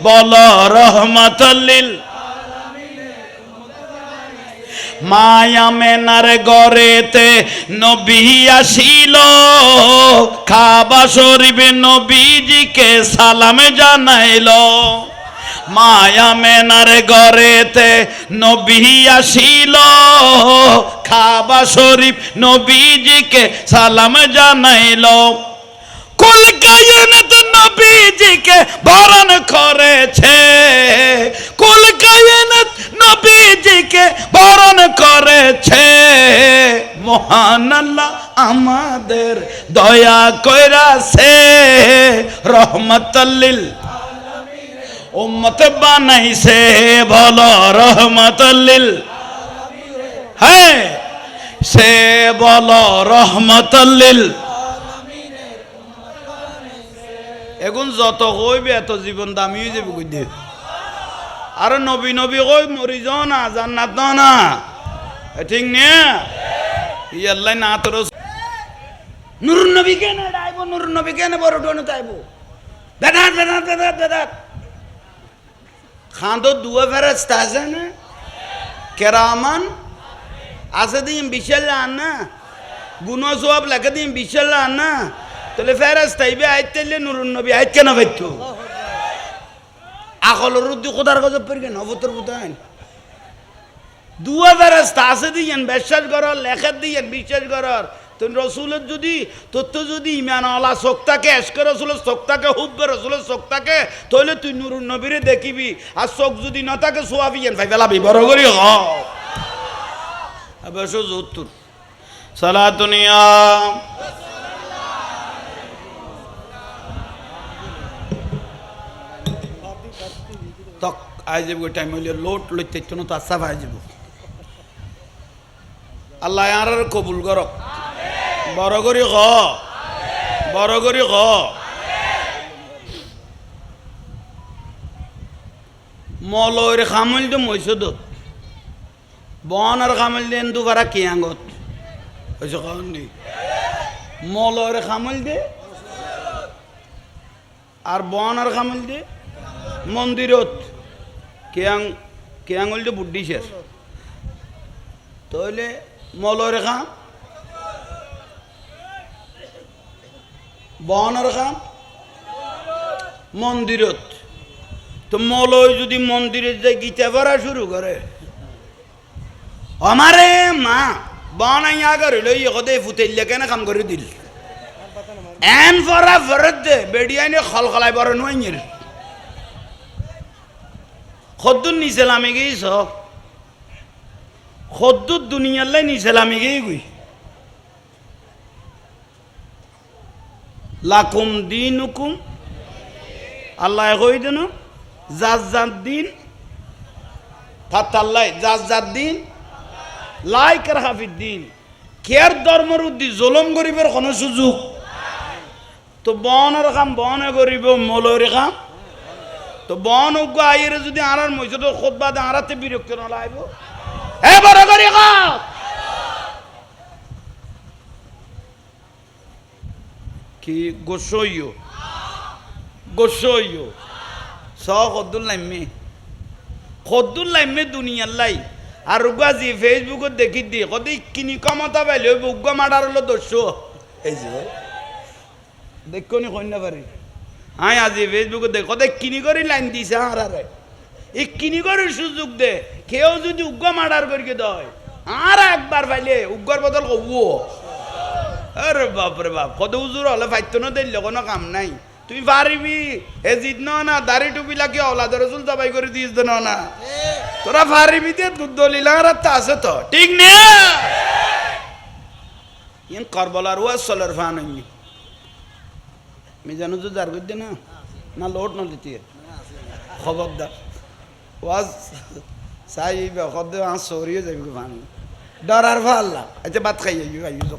Speaker 1: বলো রহমতুল্লিল। মায়া মেনার গড়েতে নবী আসিল, কাবা শরীফে নবীজিকে সালাম জানাইল। মায়া মেনার গড়েতে নবী আসিল, কাবা শরীফ নবীজিকে সালাম জানাইল। কুল কায়নাত নবীজিকে বরণ করেছে, কুল কায়নাত নবীজিকে বরণ করেছে। মহান আল্লাহ আমাদের দয়া কইরাছে, রহমতুল্লিল উম্মত বানাইছে, বলো রহমতুল্লিল। হ্যাঁ সে বলো রহমতুল্লিল। এখন যত কইবে এত জীবন দামি হয়ে যাবে কই দিয়ে। আর নবী নবী কই মরি যাও না, জান্নাত দাও না, ঠিক না? ইয়াল্লাই না তোর নূর নবী কেন ডাইব, নূর নবী কেন বড় ডনে তাইব। বেদাত বেদাত বেদাত বেদাত খান তো দুয়া ফেরেশতা আছে না, কেরামান আছে দিন বিশাল না, গুনাহ সওয়াব লেখা দিন বিশাল না। তাহলে ফেরেশতা ইবে আইতেলে নূরুন নবী আইত কেন বাইতো আকলর রুদ্দি খোদার গজব পড়ে কেন অবতর বুতাইন। দুয়া ফেরেশতা আছে দিয়েন বিশ্বাস করার, লেখা দিয়েন বিশ্বাস করার। তো রসুলের যদি তথ্য যদি ইমান আলা শোকটাকে এসকে রসুলের শোকটাকে হুব্বে রসুলের শোকটাকে, তাহলে তুই নুরুন নবীরে দেখিবি। আর শোক যদি না থাকে সোয়াবিয়েন ভাই বেলাবি বড় করি হ অবশ্য যুত্তুর সালাতুনিয়া। তক আই যাব টাইম হইলে লোট লইতে তো তো আশা পাই যাব। আল্লাহ আর কবুল করক, বড় করি খ, বড় করি খ। মলর খামল তো মৈসদ বন আর খামল দেন দুবারা কিয়াঙ্গত হয়েছে খাওয়ানি। মলর খামল দে আর বন আর খামল দে মন্দিরত কেয়াং কেয়াঙ্গল দে বুদ্ধি শেষ। তাহলে মলর খাম বহনের খাম মন্দিরত। তো মলয় যদি মন্দিরে যাই গীতা পড়া শুরু করে, আমারে মা বনাইয়া করে লই কদে ফুতেইলে কেন কাম করে দিল এন ফরা ফরত দে বেডিয়ানে খলখলাই বড় নইর খদ্দুর নিসলামে গেছ, খদ্দুর দুনিয়াল্লাই নিসলামে গেই গুই। লাকুম দিন হুকুম আল্লাহ কই দেন যার যার দিন ফাতাল্লাই, যার যার দিন লাইকার হাফিদ দিন। কেয়ার ধর্মের উদ্দি জলম গরিবের কোনো সুযোগ তো বনের কাম বনে গরিব মলয়ের কাম তো বন উগ্র আইরে যদি আনার মইছে তো খোদবা দে আরাতে বিরক্ত না লাইব। এ বড় করি কাম কি গোসইও গোসইও স খদ্দুল লাইমে দুনিয়ার লাই। আর উগাজি ফেসবুকত দেখি দি কদি কিনি কমতা পাইলে উগ্র মার্ডার হলো দস্য এই যে দেখো নি কন্যা পারি। হ্যাঁ আজি ফেসবুকত দেখ কদে কিনি করে লাইন দিছে হারারে এই কিনি করে সুযোগ দে। কেউ যদি উগ্র মার্ডার করিকে দেয় আর একবার পাইলে উগ্র বদল কবো। আরে বাপরে বাপ কত উজুর হলে ফাইতো না দিল কোনো কাম নাই। তুই পারিবি এ জিত না দাড়ি টুপি লাগে ওলাদের রসুল জবাই করে দিস না তোরা পারিবি তে দুধ দলিলা আছে তো ঠিক না। ইন কারবালার ওয়াজ সলার ফান হইনি আমি জানো তো যার করতে না না লোট না লিতে খবরদার ওয়াজ চাই খবর সরিয়ে যাবি ফান ডরার ভাল আচ্ছা ভাত খাই আইব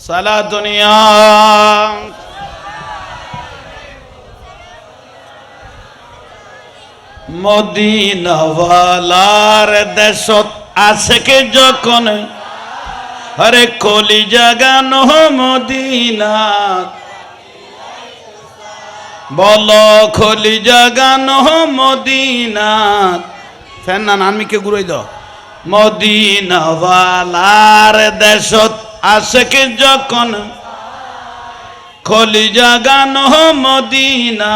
Speaker 1: সালা দুনিয়া। মদিনাওয়ালার দেশত আশেকে যখন আরে কলি জাগানো মদিনা বলো খলি জাগানো মদিনা ফেন না আমি কে ঘুরাই দাও মদিনাওয়ালার দেশত আশেক যখন খলি জাগানো মদিনা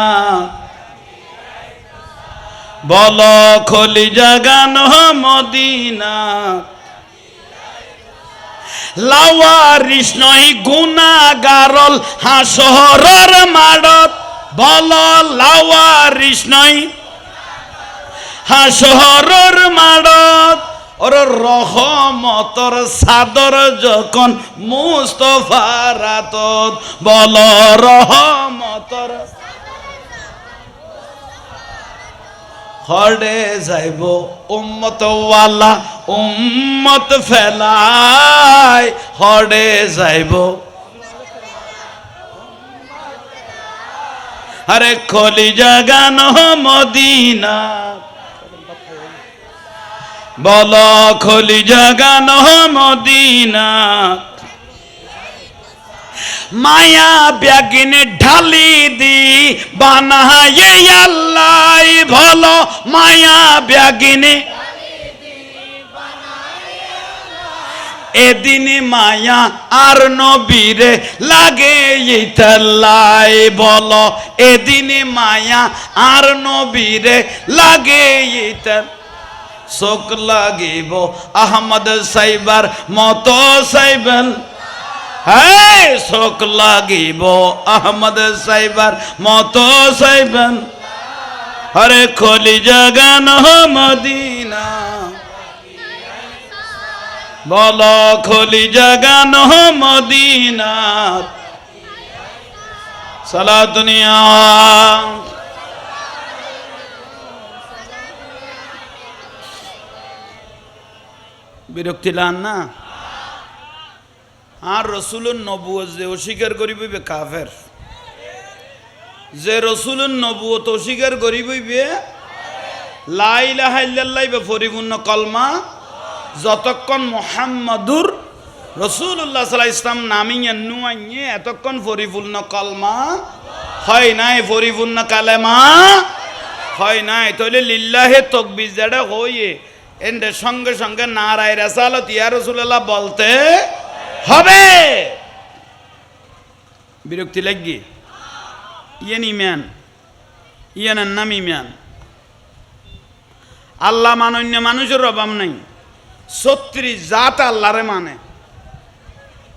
Speaker 1: বলো খলি জাগানো মদিনা লাওয়ারিস নই গুনাহগারল হাসরের মাড়ত বলো লাওয়ারিস নই হাসরের মাড়ত ওর রহমতর সাদর যখন মুস্তফার রাতত বলো রহমতর হড়ে যাইব উম্মত ওয়ালা উম্মত ফেলাই হড়ে যাইব আরে খলি জাগানো মদিনা বলো খলি জাগানো মদিনা মায়া ব্যাগিনে ঢালি দি বানায়ে আল্লাহ ভালো মায়া ব্যাগিনে এদিনে মায়া আর নবীরে লাগে ইতাল্লাই বলো এদিনে মায়া আর নবীরে লাগে ইতাল শোক লাগিব আহমদ সাইবার মতো সাইবেল হ্যাঁ শোক লাগিব আহমদ সাইবার মতো সাইবেন আরে খলি জাগানো মদিনা বলো খলি জাগানো মদিনা সালাতুনিয়া বিরক্তি লান না আর রসুলের নবুয়ত যে অস্বীকার করিবে কাফের যে রসুলের নবুয়ত অস্বীকার করিবে লা ইলাহা ইল্লাল্লাহ বা পরিপূর্ণ কলমা যতক্ষণ মুহাম্মাদুর রাসূলুল্লাহ সাল্লাল্লাহু আলাইহি ইসলাম নামিয়ে নুয়াইয়ে এতক্ষণ পরিপূর্ণ কলমা হয় নাই পরিপূর্ণ কালেমা হয় নাই তাহলে লিল্লাহে তাকবীর যেটা হইয়ে এন্ডে সঙ্গে সঙ্গে নারায়ে রাসালাত ইয়া রাসূলুল্লাহ বলতে হবে বিরক্তি লাগি ইয়েন ইমান ইয়ানের নাম ইমান আল্লাহ মানন্য মানুষের অভাব নাই 36 জাত আল্লাহরে মানে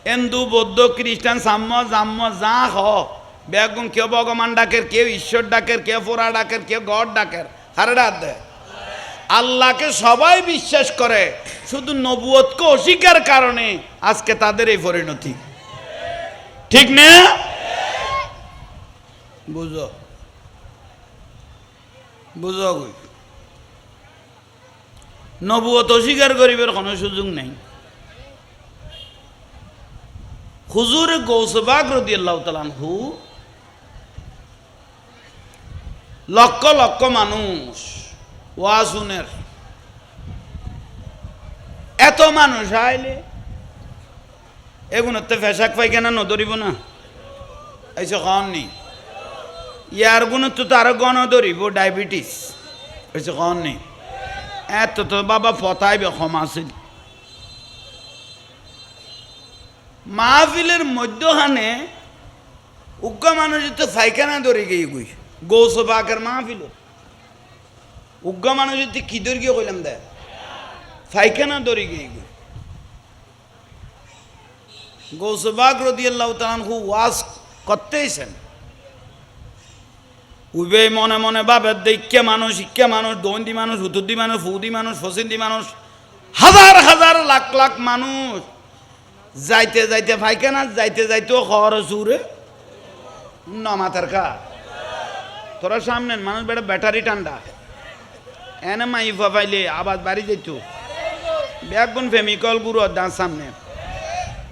Speaker 1: হিন্দু বৌদ্ধ খ্রিস্টান সাম্য জাম্য যা হ বেগুন কেউ ভগবান ডাকের কেউ ঈশ্বর ডাকের কেউ ফোরা ডাকের কেউ গড ডাকের হারে ডাক দেয় আল্লাহকে সবাই বিশ্বাস করে শুধু নবুয়তকে অস্বীকার কারণে আজকে তাদের এই পরিণতি ঠিক না বুঝো বুঝো নবুয়ত অস্বীকার করিবার কোনো সুযোগ নেই হুজুর গৌস পাক রাদিয়াল্লাহু তাআলা আনহু লক্ষ লক্ষ মানুষ ওয়াজ শুনের এত মানুষ আইলে এগুলোতে ফেসাক পায়খানা নধরিব না এইসব খাওয়ান নি ইয়ার গুণতো তো আরো গণ ধরিব ডায়াবেটিস এইসব খাওয়ান নি এত তো বাবা ফতাইবে ক্ষমা আছিল মাহফিলের মধ্যখানে উগ্র মানুষ তো পায়খানা ধরে গিয়ে গুই গৌস পাকের মাহফিল উগ্র মানুষ কি ধরে গিয়ে কইলাম দেয় পায়খানা ধরে গিয়ে গুই গৌস পাক রাদিয়াল্লাহু তাআলা আনহু ওয়াজ করতেইছেন উবে মনে মনে ভাবে দেখে মানুষ শিক্ষা মানুষ দন্দি মানুষ হুতুদ্দি মানুষ ফুদি মানুষ ফসিন্দি মানুষ হাজার হাজার লাখ লাখ মানুষ যাইতে যাইতে পায়খানা যাইতে যাইতেও খাওয়ার সুরে না মাথার কা তোরা সামনে মানুষ বেটা ব্যাটারি ঠান্ডা এনে মাইফা পাইলে আবার বাড়ি যাইত ব্যাগুন ফেমিকল গুরু দাঁত সামনে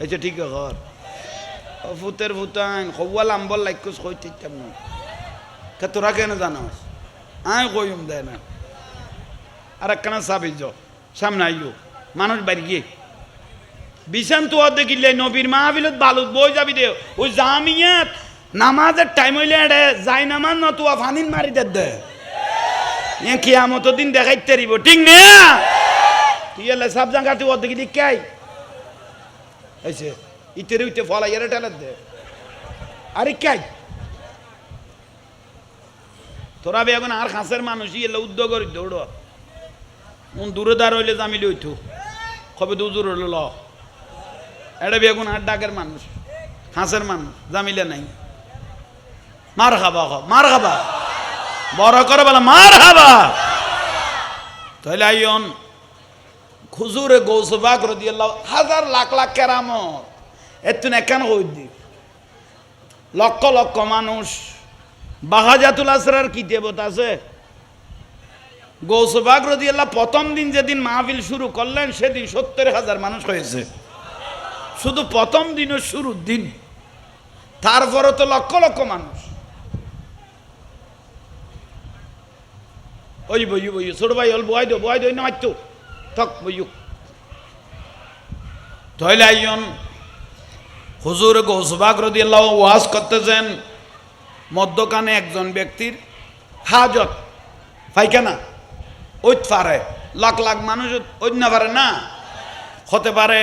Speaker 1: এই ঠিক ঘর ফুতের ফুতান খোয়াল আম্বল লাইকুস কইতে না তোরা কেন জানাস আয় কইম দেয় না আর একখানা সাবিজ সামনে আইও মানুষ বাড়ি গিয়ে বিছান তো দেখিলে নবীর মাহফিলত বালুত বই যাবি দে ওই জামিয়াত নামাজের টাইম হইলে এড়ে যাই নামাজ নতুয়া ফানিন মারি দে এ কিয়ামত দিন দেখাইতে পারিব ঠিক না তুই এলে সব জায়গা তুই অর্ধেক দিকাই এসে ইতের উইতে ফলাই এর টেলার দে আরে কাই তোরা বেগুন আর খাসের মানুষই এলে উদ্যোগ করি দৌড় দূরে দাঁড় হইলে জামিলে হইতো কবে দুজুর হইল ল এটা বেগুন আর ডাকের মানুষ খাসের মানুষ জামিলে নাই মার খাবা মার খাবা বড় করে বলে মার খাবা তাহলে আইন খুজুরে গৌসবাগ রাদিয়াল্লাহু হাজার লাখ লাখ কেরামত এতুন একান হই দি লক্ষ লক্ষ মানুষ বাহাজাতুল আসরার কিতাবত আছে গৌসবাগ রাদিয়াল্লাহু প্রথম দিন যেদিন মাহফিল শুরু করলেন সেদিন ৭০,০০০ মানুষ হয়েছে শুধু প্রথম দিনের শুরুর দিন তারপরে তো লক্ষ লক্ষ মানুষ ওই বই বই ছোট ভাই হল বয় দো না মারতো তক বইয়ু তাহলে আইন হুজুর গৌসবাগ রাদিয়াল্লাহু ওয়াজ করতেছেন মধ্যখানে একজন ব্যক্তির হাজত পায়খানা ওইত পারে লাখ লাখ মানুষ ওই না পারে না হতে পারে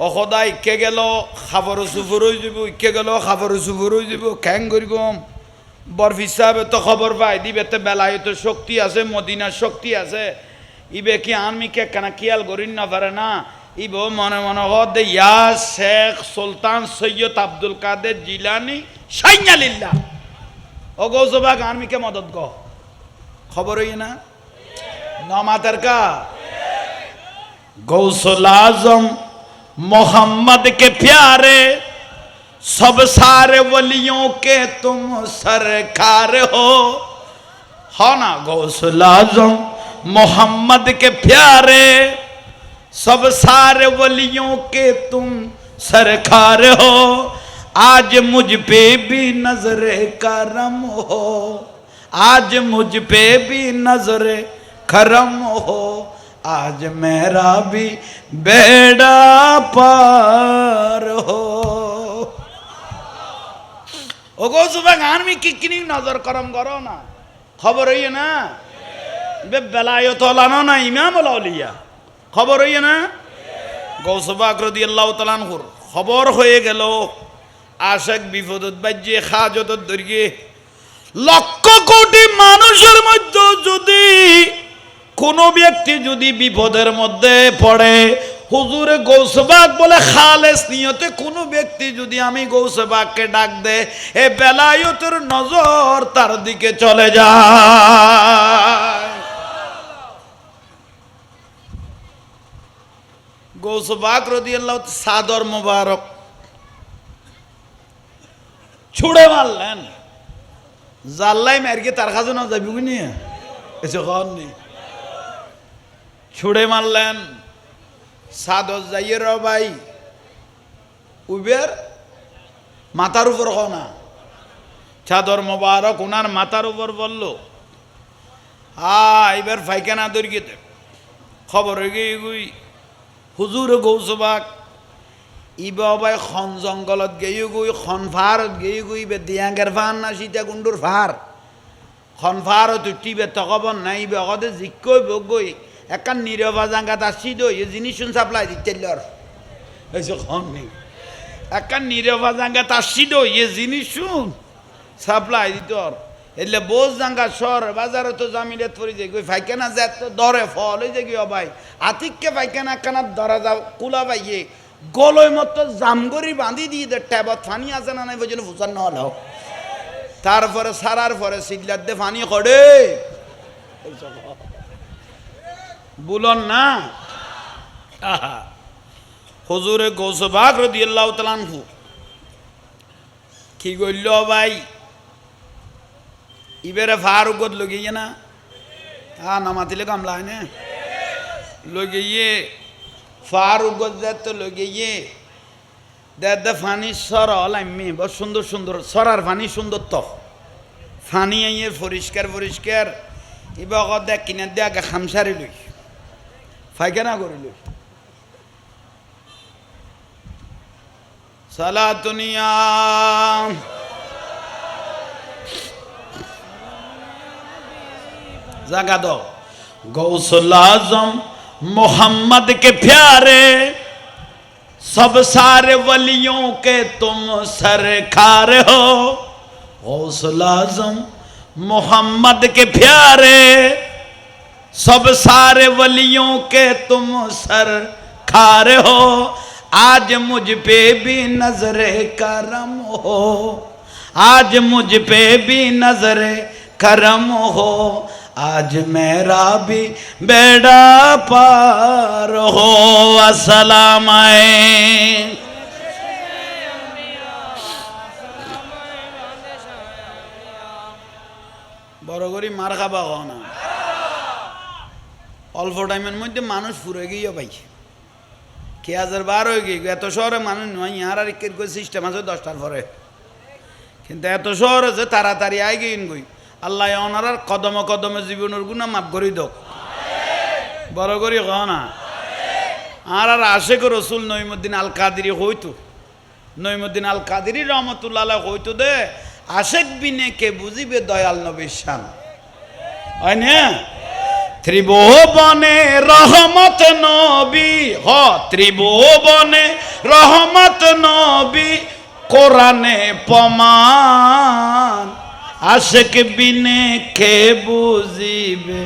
Speaker 1: অসদায় ইকে গেল খাবার সুফর হয়ে যাব ইকে গেল খাবার সুফর হয়ে যাব খ্যাং করি গম বরফ হিসাবে তো খবর পাই দিবে তো বেলায় তো শক্তি আছে মদিনার শক্তি আছে ইবে কি আমি কে কেনা খেয়াল করি না পারে না ইব মনে মনে হদে ইয়া শেখ সুলতান সৈয়দ আব্দুল কাদের জিলানি সাইয়ালিল্লাহ ও গৌসবাগ আর্মিকে মদত গো খবর হই না নমাতের কা গৌসুল आजम मोहम्मद के प्यारे सब सारे वलियों के तुम सरकार हो ना गौसुल आजम मोहम्मद के प्यारे सब सारे वलियों के तुम सरकार हो आज मुझ पे भी नजर करम हो आज मुझ पे भी नजर करम हो आज मेरा भी बेड़ा पार हो ओ गौसबाग आर्मी कितनी नजर करम करो ना खबर है ना बे बेलायत लानो ना इमाम औलिया खबर है ना गौसबाग রাদিয়াল্লাহু তাআলা আনহুর খবর হয়ে গেল আশিক বিপদত বাজে হাজতত দরিয়ে লক্ষ কোটি মানুষের মধ্যে যদি কোন ব্যক্তি যদি বিপদের মধ্যে পড়ে হুজুরে গৌসবাগ বলে খালেস নিয়তে কোন ব্যক্তি যদি আমি গৌসবাগকে ডাক দে এ বেলায়েতের নজর তার দিকে চলে যায় গৌসবাগ রাদিয়াল্লাহু সাদর মোবারক ছুড়ে মারলেন জাল্লাই মারকে তার কাছে না যাবি বুঝনি এসে খাওয়ার নেই ছুড়ে মারলেন সাদর যাইয়ে র ভাই উবের মাথার উপর না চাদর মোবারক ওনার মাথার উপর বলল এবার ফাইখানা দরিয়ে খবর হয়ে গিয়ে গুই হুজুর গৌসবাগ ইবা ভাই খন জঙ্গলত গেয়ে গুই খন ফারত গেয়ে গুই বে দিয়াঙ্গের ফার না সীতা কুণ্ডুর ফার খন ফারত উঠিবে তখন নাই বে অগদে জিক্কই বগই একান নীরবা জাঙ্গাত আসি দো এই জিনিস সাপ্লাই দিতে এসে খন নেই একান নীরবা জাঙ্গাত আসি দো এই জিনিস সাপ্লাই দিত এলে বোঝ জাঙ্গা সর বাজারে তো জামিলে পড়ে যায় কই ফাইখানা যায় তো দরে ফল হয়ে যায় কি ভাই আতিককে ফাইখানা কানা ধরা যাও কুলা পাইয়ে গলয় মতো জামগরি বাঁধি দিয়ে দে ট্যাবত ফানি আছে না নাই বুঝলে ফুসার না হলো তারপরে সারার পরে সিগলার দে ফানি করে বুলন না হুজুরে গৌসবাগ রাদিয়াল্লাহু তাআলা আনহু কি কইল ভাই ইবেরে ফারুকত লগিয়ে না নামাতিলে কামলায় না লগিয়ে ফারুকত তো লগিয়ে দে ফানি সর লাইমি বড় সুন্দর সুন্দর সরার ফানি সুন্দর তো ফানি আইয়ে পরিষ্কার পরিষ্কার এবার দেখ কিনে দে আগে খামসারি লই ফাইখানা করে লই সালাতুনিয়া जगा दो। गौसुल आजम मोहम्मद के प्यारे, सब सारे वलियों के तुम सरकार हो। गौसुल आजम मोहम्मद के प्यारे, सब सारे वलियों के तुम सरकार हो। आज मुझ पे भी नजरे करम हो, आज मुझ पे भी नजरे करम हो। आज मेरा भी बेड़ा पार हो। अस्सलाम বড় করি মার খাবা হ না। অল্প টাইমের মধ্যে মানুষ ফুরে গিয়ে ভাই কে হাজার বার হয়ে গিয়ে এত শহরে মানুষ নয়। আর আর সিস্টেম আছে 10টার পরে, কিন্তু এত শহর আছে তাড়াতাড়ি আই গিয়ে গই। আল্লাহ ওনার কদমে কদমে জীবনের গুণা মাফ করি দোক। বড় করি হ না। আর আর আশেক রসুল নঈমুদ্দিন আল কাদেরী হইতো, নঈমুদ্দিন আল কাদেরী রহমতুল্লাহ আলাইহি হইতো দে আশেক বিনে কে বুঝিবে দয়াল নবীর শান। হয় না? ত্রিভুবনে রহমত নবী, হ ত্রিভুবনে রহমত নবী, কোরআনে প্রমাণ। আশেক বিনে কে বুঝিবে।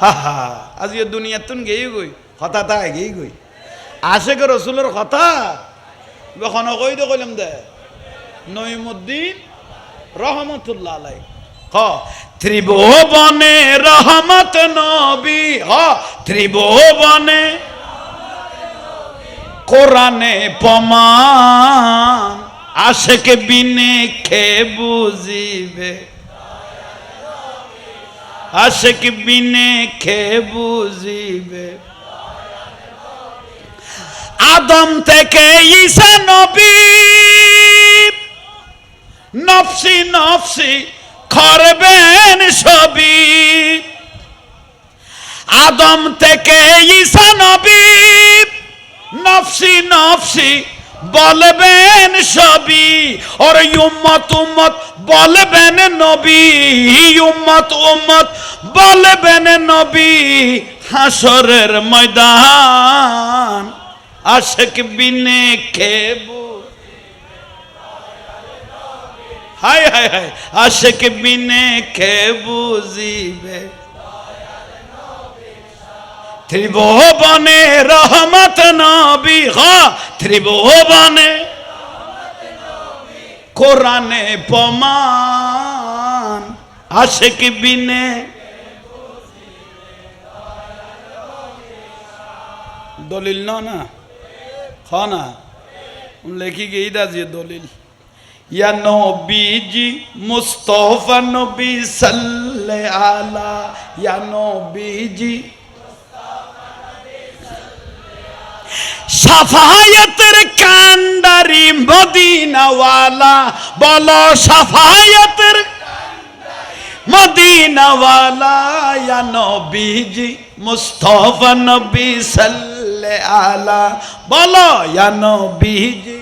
Speaker 1: হা হা আজ এ দুনিয়া তুন গেই গই কথা তা গেই গই। আশেক রসুলের কথা কখন কই দে কইলাম দে নঈমুদ্দিন রহমতুল্লাহ আলাইহি। হ ত্রিভুবনে রহমত নবী, হ ত্রিভুবনে কোরআনে প্রমাণ। আশেক বিনে কে বুঝিবে, আশেক বিনে কে বুঝিবে। আদম থেকে ঈসা নবী নফসি নফসি করবেন সবই। আদম থেকে ঈসা নবী নফসি নফসি বলবেন সবই। और উম্মত উম্মত বলবেন নবী, উম্মত উম্মত বলবেন নবী। হাসরের ময়দান আশেক বিনে কে হায় হায় হায় আশেক বিনে কে বুঝিবে। ত্রিভুবনে রহমত নবী, হ্যাঁ ত্রিভুবনে কোরআনে প্রমাণ। আশেক বিনে দলিল না হ না লেখি গেই দাজিয়ে দলিল। ইয়া নবীজি মুস্তাফা নবী সাল্লাল্লাহু আলা, ইয়া নবীজি সাফায়াতের কান্ডারি মদিনাওয়ালা। বলো সাফায়াতের মদিনাওয়ালা। ইয়া নবীজি মুস্তাফা নবী সাল্লাল্লাহু আলা। বলো ইয়া নবীজি।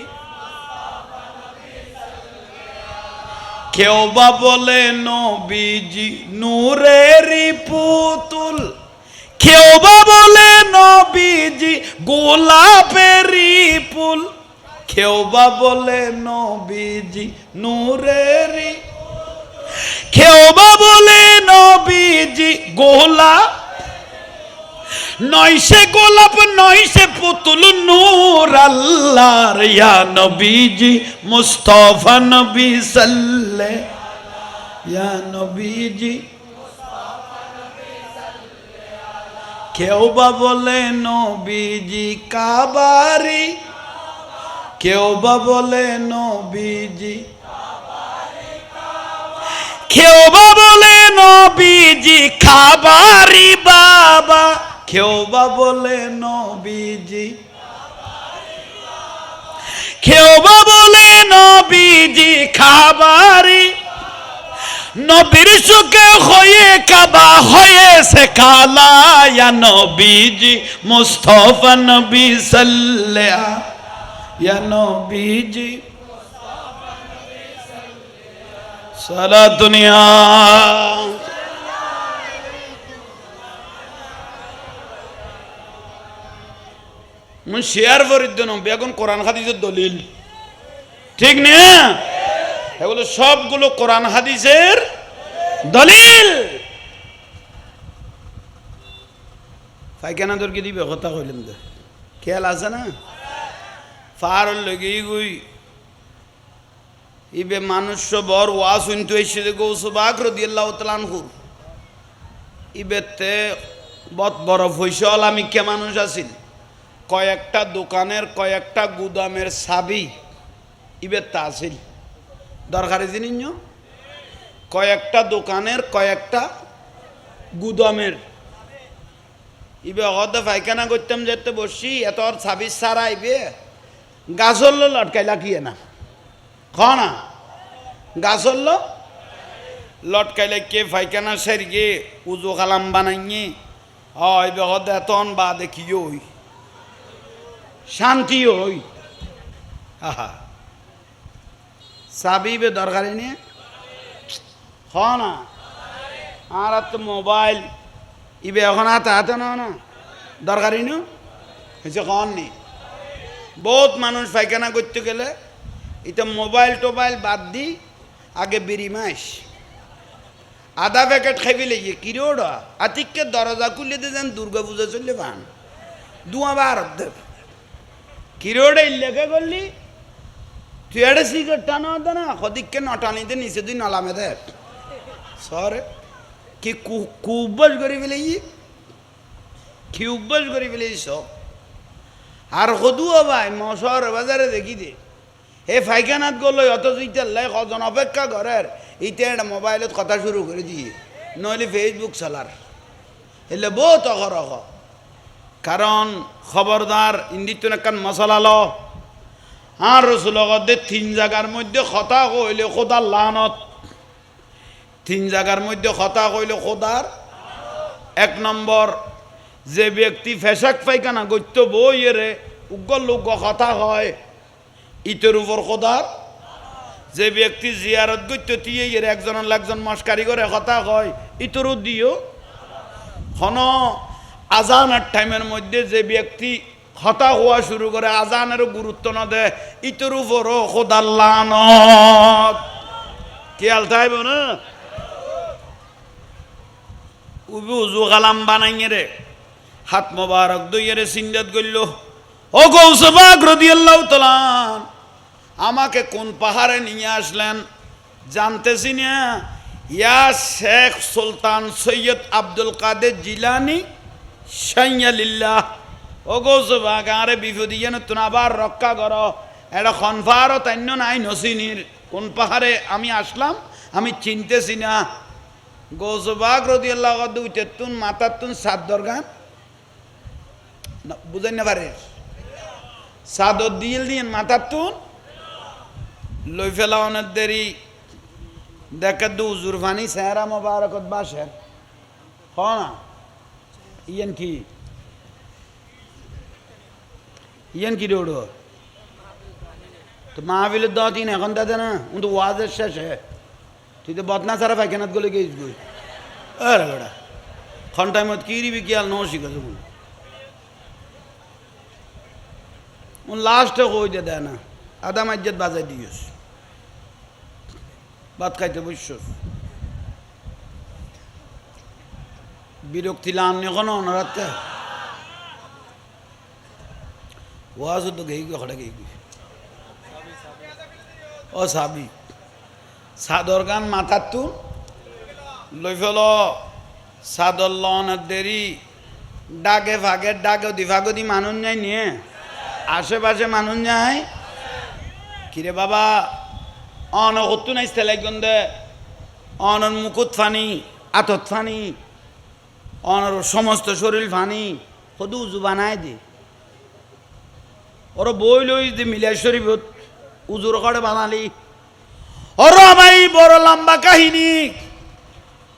Speaker 1: কেউ বা বলে নবীজি নূরেরই পুতুল, কেউ বা বলে নবীজি গোলাপেরই ফুল, কেউ বা বলে নবীজি নূরেরই, কেউ বা বলে নবীজি গোলাপ। নয় সে গোলাপ নয় সে পুতুল, নূর আল্লাহর। ইয়া নবীজি মুস্তাফা নবী সাল্লাল্লাহু, ইয়া নবীজি। কেউ বা বলে নবীজি কাবারি, কেউ বা বলে নবীজি, কেউ বা বলে নবীজি খাবারি বাবা, কেউ বা বলে নবীজি, কেউ বা বলে নবীজি খাবারি। নবীর চোখে হয়ে কাবা হয়েছে কালা ইয়া নবীজি মুস্তাফা নবী সাল্লাল্লাহু ইয়া নবীজি সালাতুনিয়া মুই শেয়ার করে দেন বেগুন কোরআন হাদিসের দলিল ঠিক না এগুলো সবগুলো কোরআন হাদিসের দলিল পায়খানা দরকে দিবে কথা কইলেন তো খেয়াল আছে না ফার লগে গুই ইবে মানুষ বড় ওয়াজ শুনতে এসে গৌস বাক রাদিয়াল্লাহু তাআলা আনহু ইবেতে বত বড় ফয়সাল আমি কে মানুষ আছিস কয়েকটা দোকানের কয়েকটা গুদামের চাবি ইবে তা আছিল দরকারি জিনিস কয়েকটা দোকানের কয়েকটা গুদামের ইবে অগদে পায়খানা করতাম যেতে বসি এত ছাবিশ সারা ইবে গাছল লটকাইলা কিয়ে না না গাছল লটকাইলে কে পায়খানা সেরগে উজু কালাম বানাইনি ইবে অগদে এতন বা দেখি ওই শান্তি ওই আহা চাবি বে দরকারি নিয়ে না আর তো মোবাইল ইবে এখন হাতে হাতে না দরকারি না হয়েছে কন নি বহুত মানুষ পায়খানা করতে গেলে এটা মোবাইল টোবাইল বাদ দি আগে বিড়ি মাস আধা প্যাকেট খাইবি লেগে কিরোড়া আতিককে দরজা খুলে দিয়ে যান দুর্গা পূজা চললে পান দুয়াবার দেব কিরোড়ে ইল্লেখে করলি তুই একটা সিগারেট টানো হতো না সদিককে নটানিতে নিচে তুই নলামে দেখ সরে কি কুব্বস করে ফেলে কি উব্বস করে ফেলে সব আর সদুও ভাই মশর বাজারে দেখি দে হে ফাইখানাত গেল অত ইটার কজন অপেক্ষা করার ইটা একটা মোবাইলত কথা শুরু করে দিয়ে নইলে ফেসবুক চালার এলে বহুত অহরহ কারণ খবরদার ইন্দিত একখান মশলা ল আর রসুলগদে 3 জায়গার মধ্যে কথা কইলে খোদার লানত 3 জায়গার মধ্যে কথা কইলে খোদার 1 নম্বর যে ব্যক্তি ফেসাক পায়খানা গত্য বইয়েরে উগ্র লোক কথা হয় ইতের উপর খোদার যে ব্যক্তি জিয়ারত গত্য তিয়ে একজন একজন মস্কারি করে কথা হয় ইতরও দিও হন আজানের টাইমের মধ্যে যে ব্যক্তি হতা হওয়া শুরু করে আজানেরও গুরুত্ব না দেয় ইতর উপরও খোদার লানত খেয়াল থাকব না উবি উজু কালাম বানাইয়ে রে হাত মোবারক দইয়ে রে সিন্দাত গইল ও গৌস পাক রাদিয়াল্লাহু তাআলা আমাকে কোন পাহাড়ে নিয়ে আসলেন জানতেছি না ইয়া শেখ সুলতান সৈয়দ আব্দুল কাদের জিলানি শাইয়ালিল্লাহ ও গৌস পাক আরে বিপদি যেন তুমি আবার রক্ষা করো এটা খনফারও তাইন্য নাই নসিনির কোন পাহাড়ে আমি আসলাম আমি চিনতেছি না গৌস পাক রাদিয়াল্লাহু তাআলা উঠে তুন মাথার তুন সাদর গান বুঝেন না পারে সাদর দিয়ে মাথার তুন লই ফেলা অনেক দেরি দেখা দু জুরফানি সেহরা মোবারকত বাসের না ইয়েন কি রোডো তো মাহফিলের দিন এখন দাদা না তো ওয়াজের শেষে তুই তো বদনা সারা পায়খানাত গলে গেছিস গই আরে বেড়া ঘন্টায় মত কি রিবি কি আর ন শিখেছে লাস্টে কই দে দেয় না আদা মাজ্জাত বাজাই দিয়েছ ভাত খাইতে বসছ বিরক্তি লাম এখন অনারাতে ওয়াজ তো গেই হঠাৎ গেই ও সাবি সাদর গান মাথার তু লই ফেল সাদর লনের দেরি ডাকে ভাগের ডাকে দিভাগদি মানুষ যায় নিয়ে আশেপাশে মানুষ যায় কিরে বাবা অন হতো নাই তেলাইগন্ধে অনর মুকুট ফানি আতত ফানি অনর সমস্ত শরীর ফানি সদু উজু বানায় দি ওর বই লই যে মিলিয়া শরীফত উজুর করে বানালি ওর আমার বড় লম্বা কাহিনী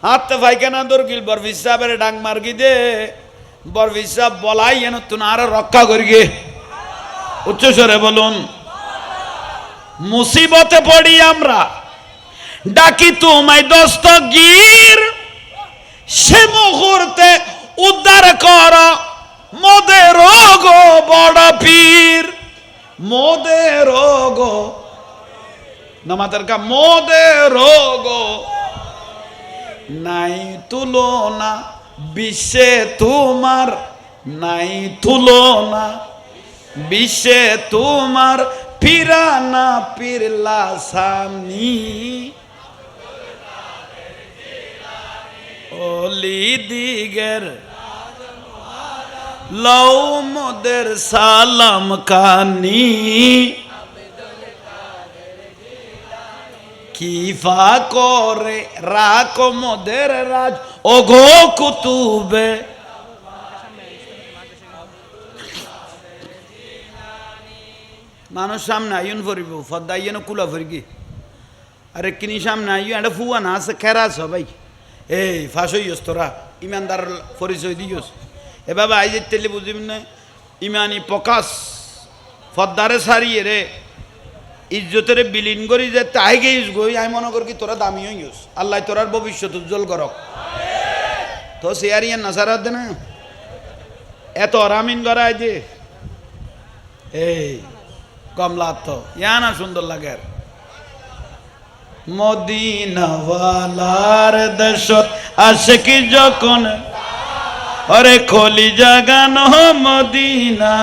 Speaker 1: হাতে পায়খানা দরকিল বরফিস সাহেবের ডাং মার্গি দে বরফিস সাহেব বলাই যেন তুন আর রক্ষা করিগে উচ্চস্বরে বলুন মুসিবতে পড়ি আমরা ডাকি তোমায় দস্তগীর সে মুহূর্তে উদ্ধার কর মোদের গো বড় পীর মোদের গো নামাতের কা মোদের গো নাই তুলনা বিশ্বে তোমার নাই তুলনা বিশ্বে তোমার পিরানা পিরলা সামনি অলি দিগের লও মোদের সালাম কানি কিফা করে রাখো মোদের রাজ ও গো কুতুবে মানুষ সামনে আইন ফরিব ফদ্দা আইন কুলা ফরিগি আরে কিনি সামনে আইন এটা ফুয়া না আছে খেরাস ভাই এই ফাঁস হইস তোরা ইমানদার পরিচয় দিয়স এ বাবা আই যে তেলে বুঝিবি না ইমানি প্রকাশ ফদ্দারে সারিয়ে রে ইজ্জতের বিলীন করি যে তাই গেইস গই আমি মনে করি তোরা দামি হইস আল্লাহ তোরার ভবিষ্যৎ উজ্জ্বল করক তো শেয়ারিয়ান নাসারাত দে না এত রামিন করায় যে এই কমলা তো ইয়া না সুন্দর লাগে মদিনাওয়ালার দেশত আশিকি যখন আরে খলি জাগানো মদিনা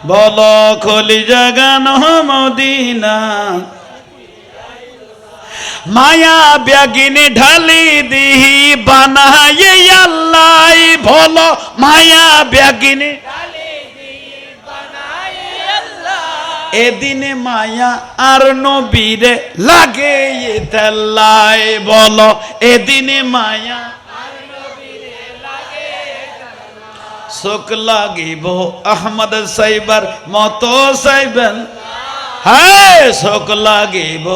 Speaker 1: বলো খলি জাগানো মদিনা মায়া ব্যাগিনী ঢালি দিহি বানায়ে আল্লাহ বলো মায়া ব্যাগিনী এদিনে মায়া আর নবীরে লাগে তেল্লাই বলো এদিনে মায়া শোক লাগিব আহমদ সাইবার মতো সাইবেন হ্যাঁ শোক লাগিব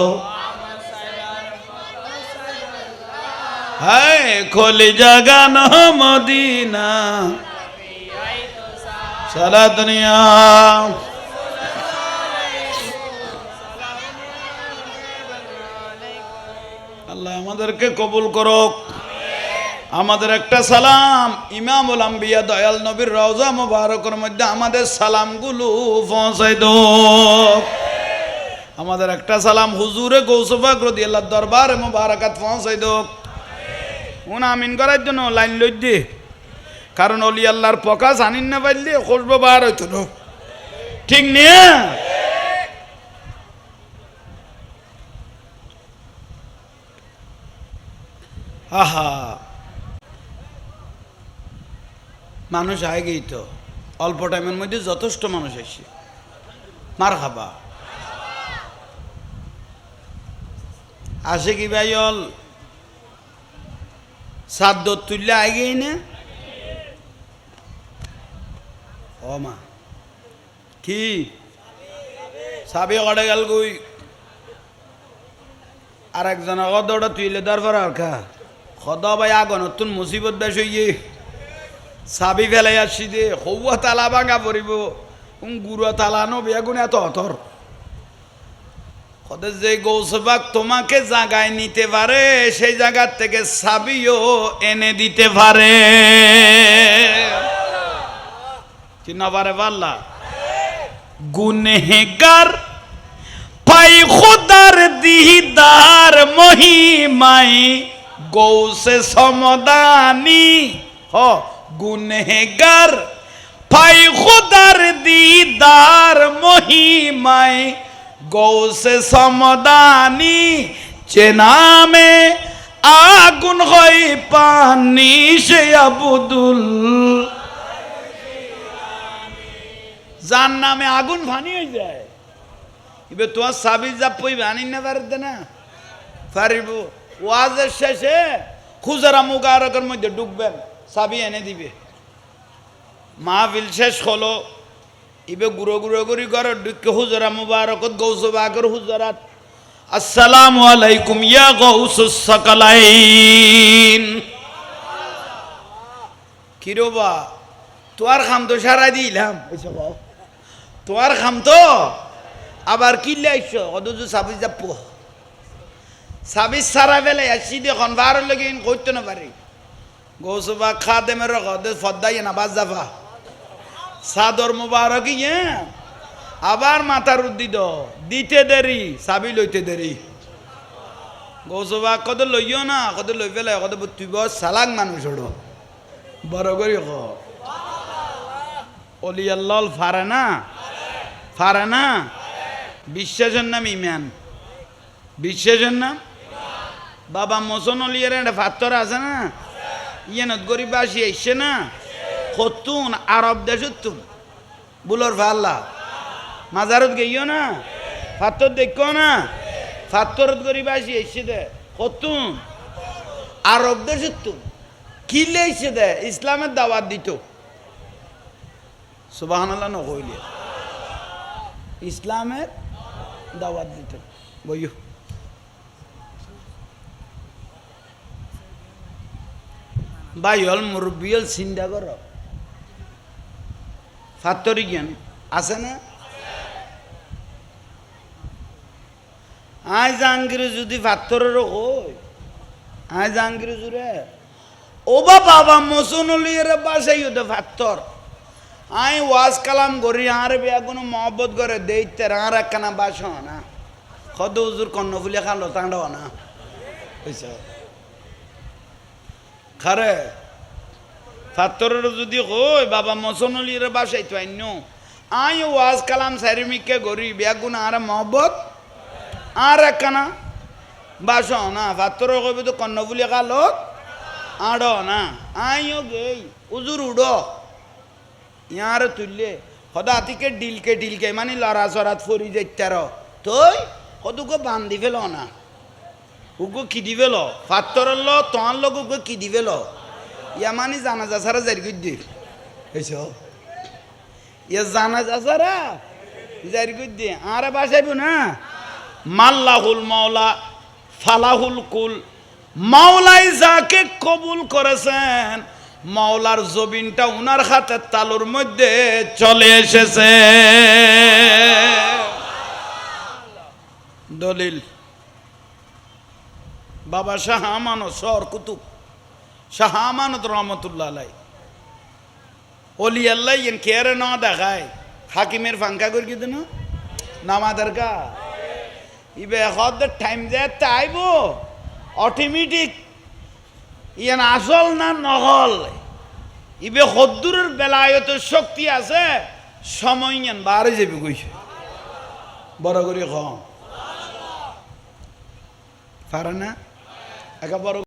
Speaker 1: হ্যাঁ খোলি জাগানো মদিনা সারা দুনিয়া আল্লাহ আমাদেরকে কবুল করুক আমাদের একটা সালাম ইমামুল আম্বিয়া দয়াল নবীর রওজা মুবারকের মধ্যে আমাদের সালামগুলো পৌঁছাই দাও আমাদের একটা সালাম হুজুরে গৌস পাক রাদিয়াল্লাহু দরবারে মুবারাকাত পৌঁছাই দাও উনি আমিন করার জন্য লাইন লই দি কারণ ওলি আল্লাহর প্রকাশ আনিন না পাইলে খুশবু বার হইতো না ঠিক নিয়ে আহা মানুষ আগেই তো অল্প টাইমের মধ্যে যথেষ্ট মানুষ আসছে মার খাবা আসে কি ভাই অল সাদ্দ তুললে আগেই না ও মা কি সাবে কটে গেল কই আর একজন কদটা তুইলে দরবার আর খা খদ ভাই আগ নতুন মুসিবত বেশ হইয়ে সাবি ফেলাই আসছি দে হৌয়া তালা ভাঙা পড়িব গুড়া তালানো বেগুন এত অথর খদের যে গৌসবাক তোমাকে জায়গায় নিতে পারে সেই জায়গার থেকে সাবিও এনে দিতে পারে চিনা পারে পারলা গুনেগার পাই খোদার দিদার মহিমাই গৌসে সমদানি হ গুনেগার পাই খোদার দিদার মহিমাই গৌসে সমদানি চেনামে আগুন হই পানি সে আবুদুল যার নামে আগুন ফানি হয়ে যায় এবার তোমার সাবি জাপ পই বানি না পারতে না পারিব ওয়াজের শেষে খুজরা মুবারকের মধ্যে ঢুকবেন সাবি এনে দিবে মাহফিল শেষ হলো ইবে গুঁড়ো গুঁড়ো করি ঘর ঢুকে হুজরা মুবারকত গৌসবাগর হুজরাত আসসালামু আলাইকুম ইয়া গাউসুস সাকালাইন। কিরোবা তোর খাম তো সারা দিলাম, তোর খাম তো আবার কি লাইছ অদুজু সাবিস যাপ সাবিস সারা বেলে আসি দেখুন বার লগে করতে না পারি গৌসবা খা দেমের রকদে ফদ্দাই না বাজ জাফা সাদর মুবারক ইয়ে আবার মাথার উদ্দিদ দিতে দেরি সাবি লইতে দেরি গৌসবা কত লইও না কত লই পেলে কত তুই বস সালাক মানুষ ওড়ো বড় করি ক অলি আল্লাহ ফারে না বিশ্বাসের নাম ইমান, বিশ্বাসের নাম বাবা মোসন অলিয়ার একটা ফাত্তর আছে না ইয়েনত গরিব আসি এসছে না কতুন আরব দেশতুন বুলোর ফাল্লা মাজারত গেইও না ফাত্তর দেখো না ফাত্তরত গরিব আসি এসছে দে কতুন আরব দেশতুন কি লেইছে দে ইসলামের দাওয়াত দিত সুবহানাল্লাহ নকইলে ইসলামের দাওয়াত দিত বইও ভাইল মুরব্বিয়ল চিন্তা কর ফাত্তরি জ্ঞান আছে না আয় জাহাঙ্গীর যদি ফাত্তরেরও কই আয় জাহাঙ্গীর জুড়ে ও বাবা মোসনলিয়ের বাসাই ওদের ফাত্তর আই ওয়াজ কালাম করি আর বিয়া কোনো মহব্বত করে দেইতে আর একখানা বাস না কত হুজুর কর্ণফুলিয়া খালো তাঁড়াও না বুঝছ খারে ফাত্তরের যদি কই বাবা মোসনলিয়ের বাসাই তো আইন আই ওয়াজ কালাম সারিমিককে গরি বিয়া গুণ আর মহব্বত আর একখানা বাস না ফাত্তরের কইবে তো কর্ণফুলিয়া খালো আড় না আইও গেই উজুর উড়ো ইয়ার তুললে সদা আতিকে ডিলকে মানে লড়া চড়াত ফরি যাইতার তই কদুকে বান্ধি ফেল না উগো কি দি ফেল ফাত্তরের ল তোমার লোক উগো কি দি ফেল ইয়া মানে জানাজা ছাড়া জারি করে দি হয়েছ ইয়া জানাজা ছাড়া জারি করে দি আর বাসাইব না মাল্লাহুল মাওলা ফালাহুল কুল মাওলাই যাকে কবুল করেছেন মাওলার জবিনটা উনার হাতে তালুর মধ্যে চলে এসেছে দলিল বাবা শাহ আমানত সর কুতুব শাহ আমানত রহমতুল্লাহ আলাই অলি আল্লাহ ইন কেয়ারে না দেখায় হাকিমের ফাঙ্কা করে কি দিন নামাদের কা ইবে হদ টাইম যায় তাইব অটোমেটিক ইয়ান আসল না নহল ইবে হদ্দুরের বেলায়ত শক্তি আছে সময় ইয়ান বারে যাবে কইছে বড় করে কম পারে না একা বড়